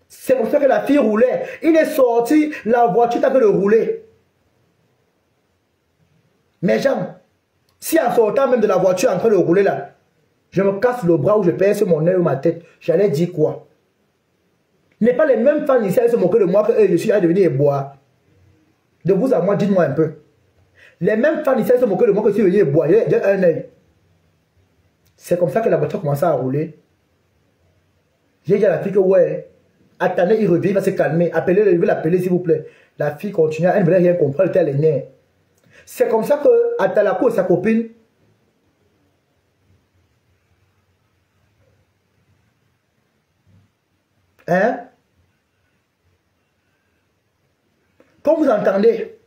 C'est pour ça que la fille roulait. Il est sorti, la voiture t'a fait de rouler. Mes gens, si en sortant même de la voiture en train de rouler là, je me casse le bras ou je perce mon œil ou ma tête, j'allais dire quoi? N'est pas les mêmes fans ici à se moquer de moi que je suis à devenir boire. De vous à moi, dites-moi un peu. Les mêmes fans ici à se moquer de moi que je suis venu boire. J'ai un œil. C'est comme ça que la voiture commence à rouler. J'ai dit à la fille que ouais, attendez, il revient, il va se calmer. Appelez-le, je vais l'appeler s'il vous plaît. La fille continue, elle ne voulait rien comprendre, elle était à les nerfs. C'est comme ça que Atalakou et sa copine, hein? Quand vous entendez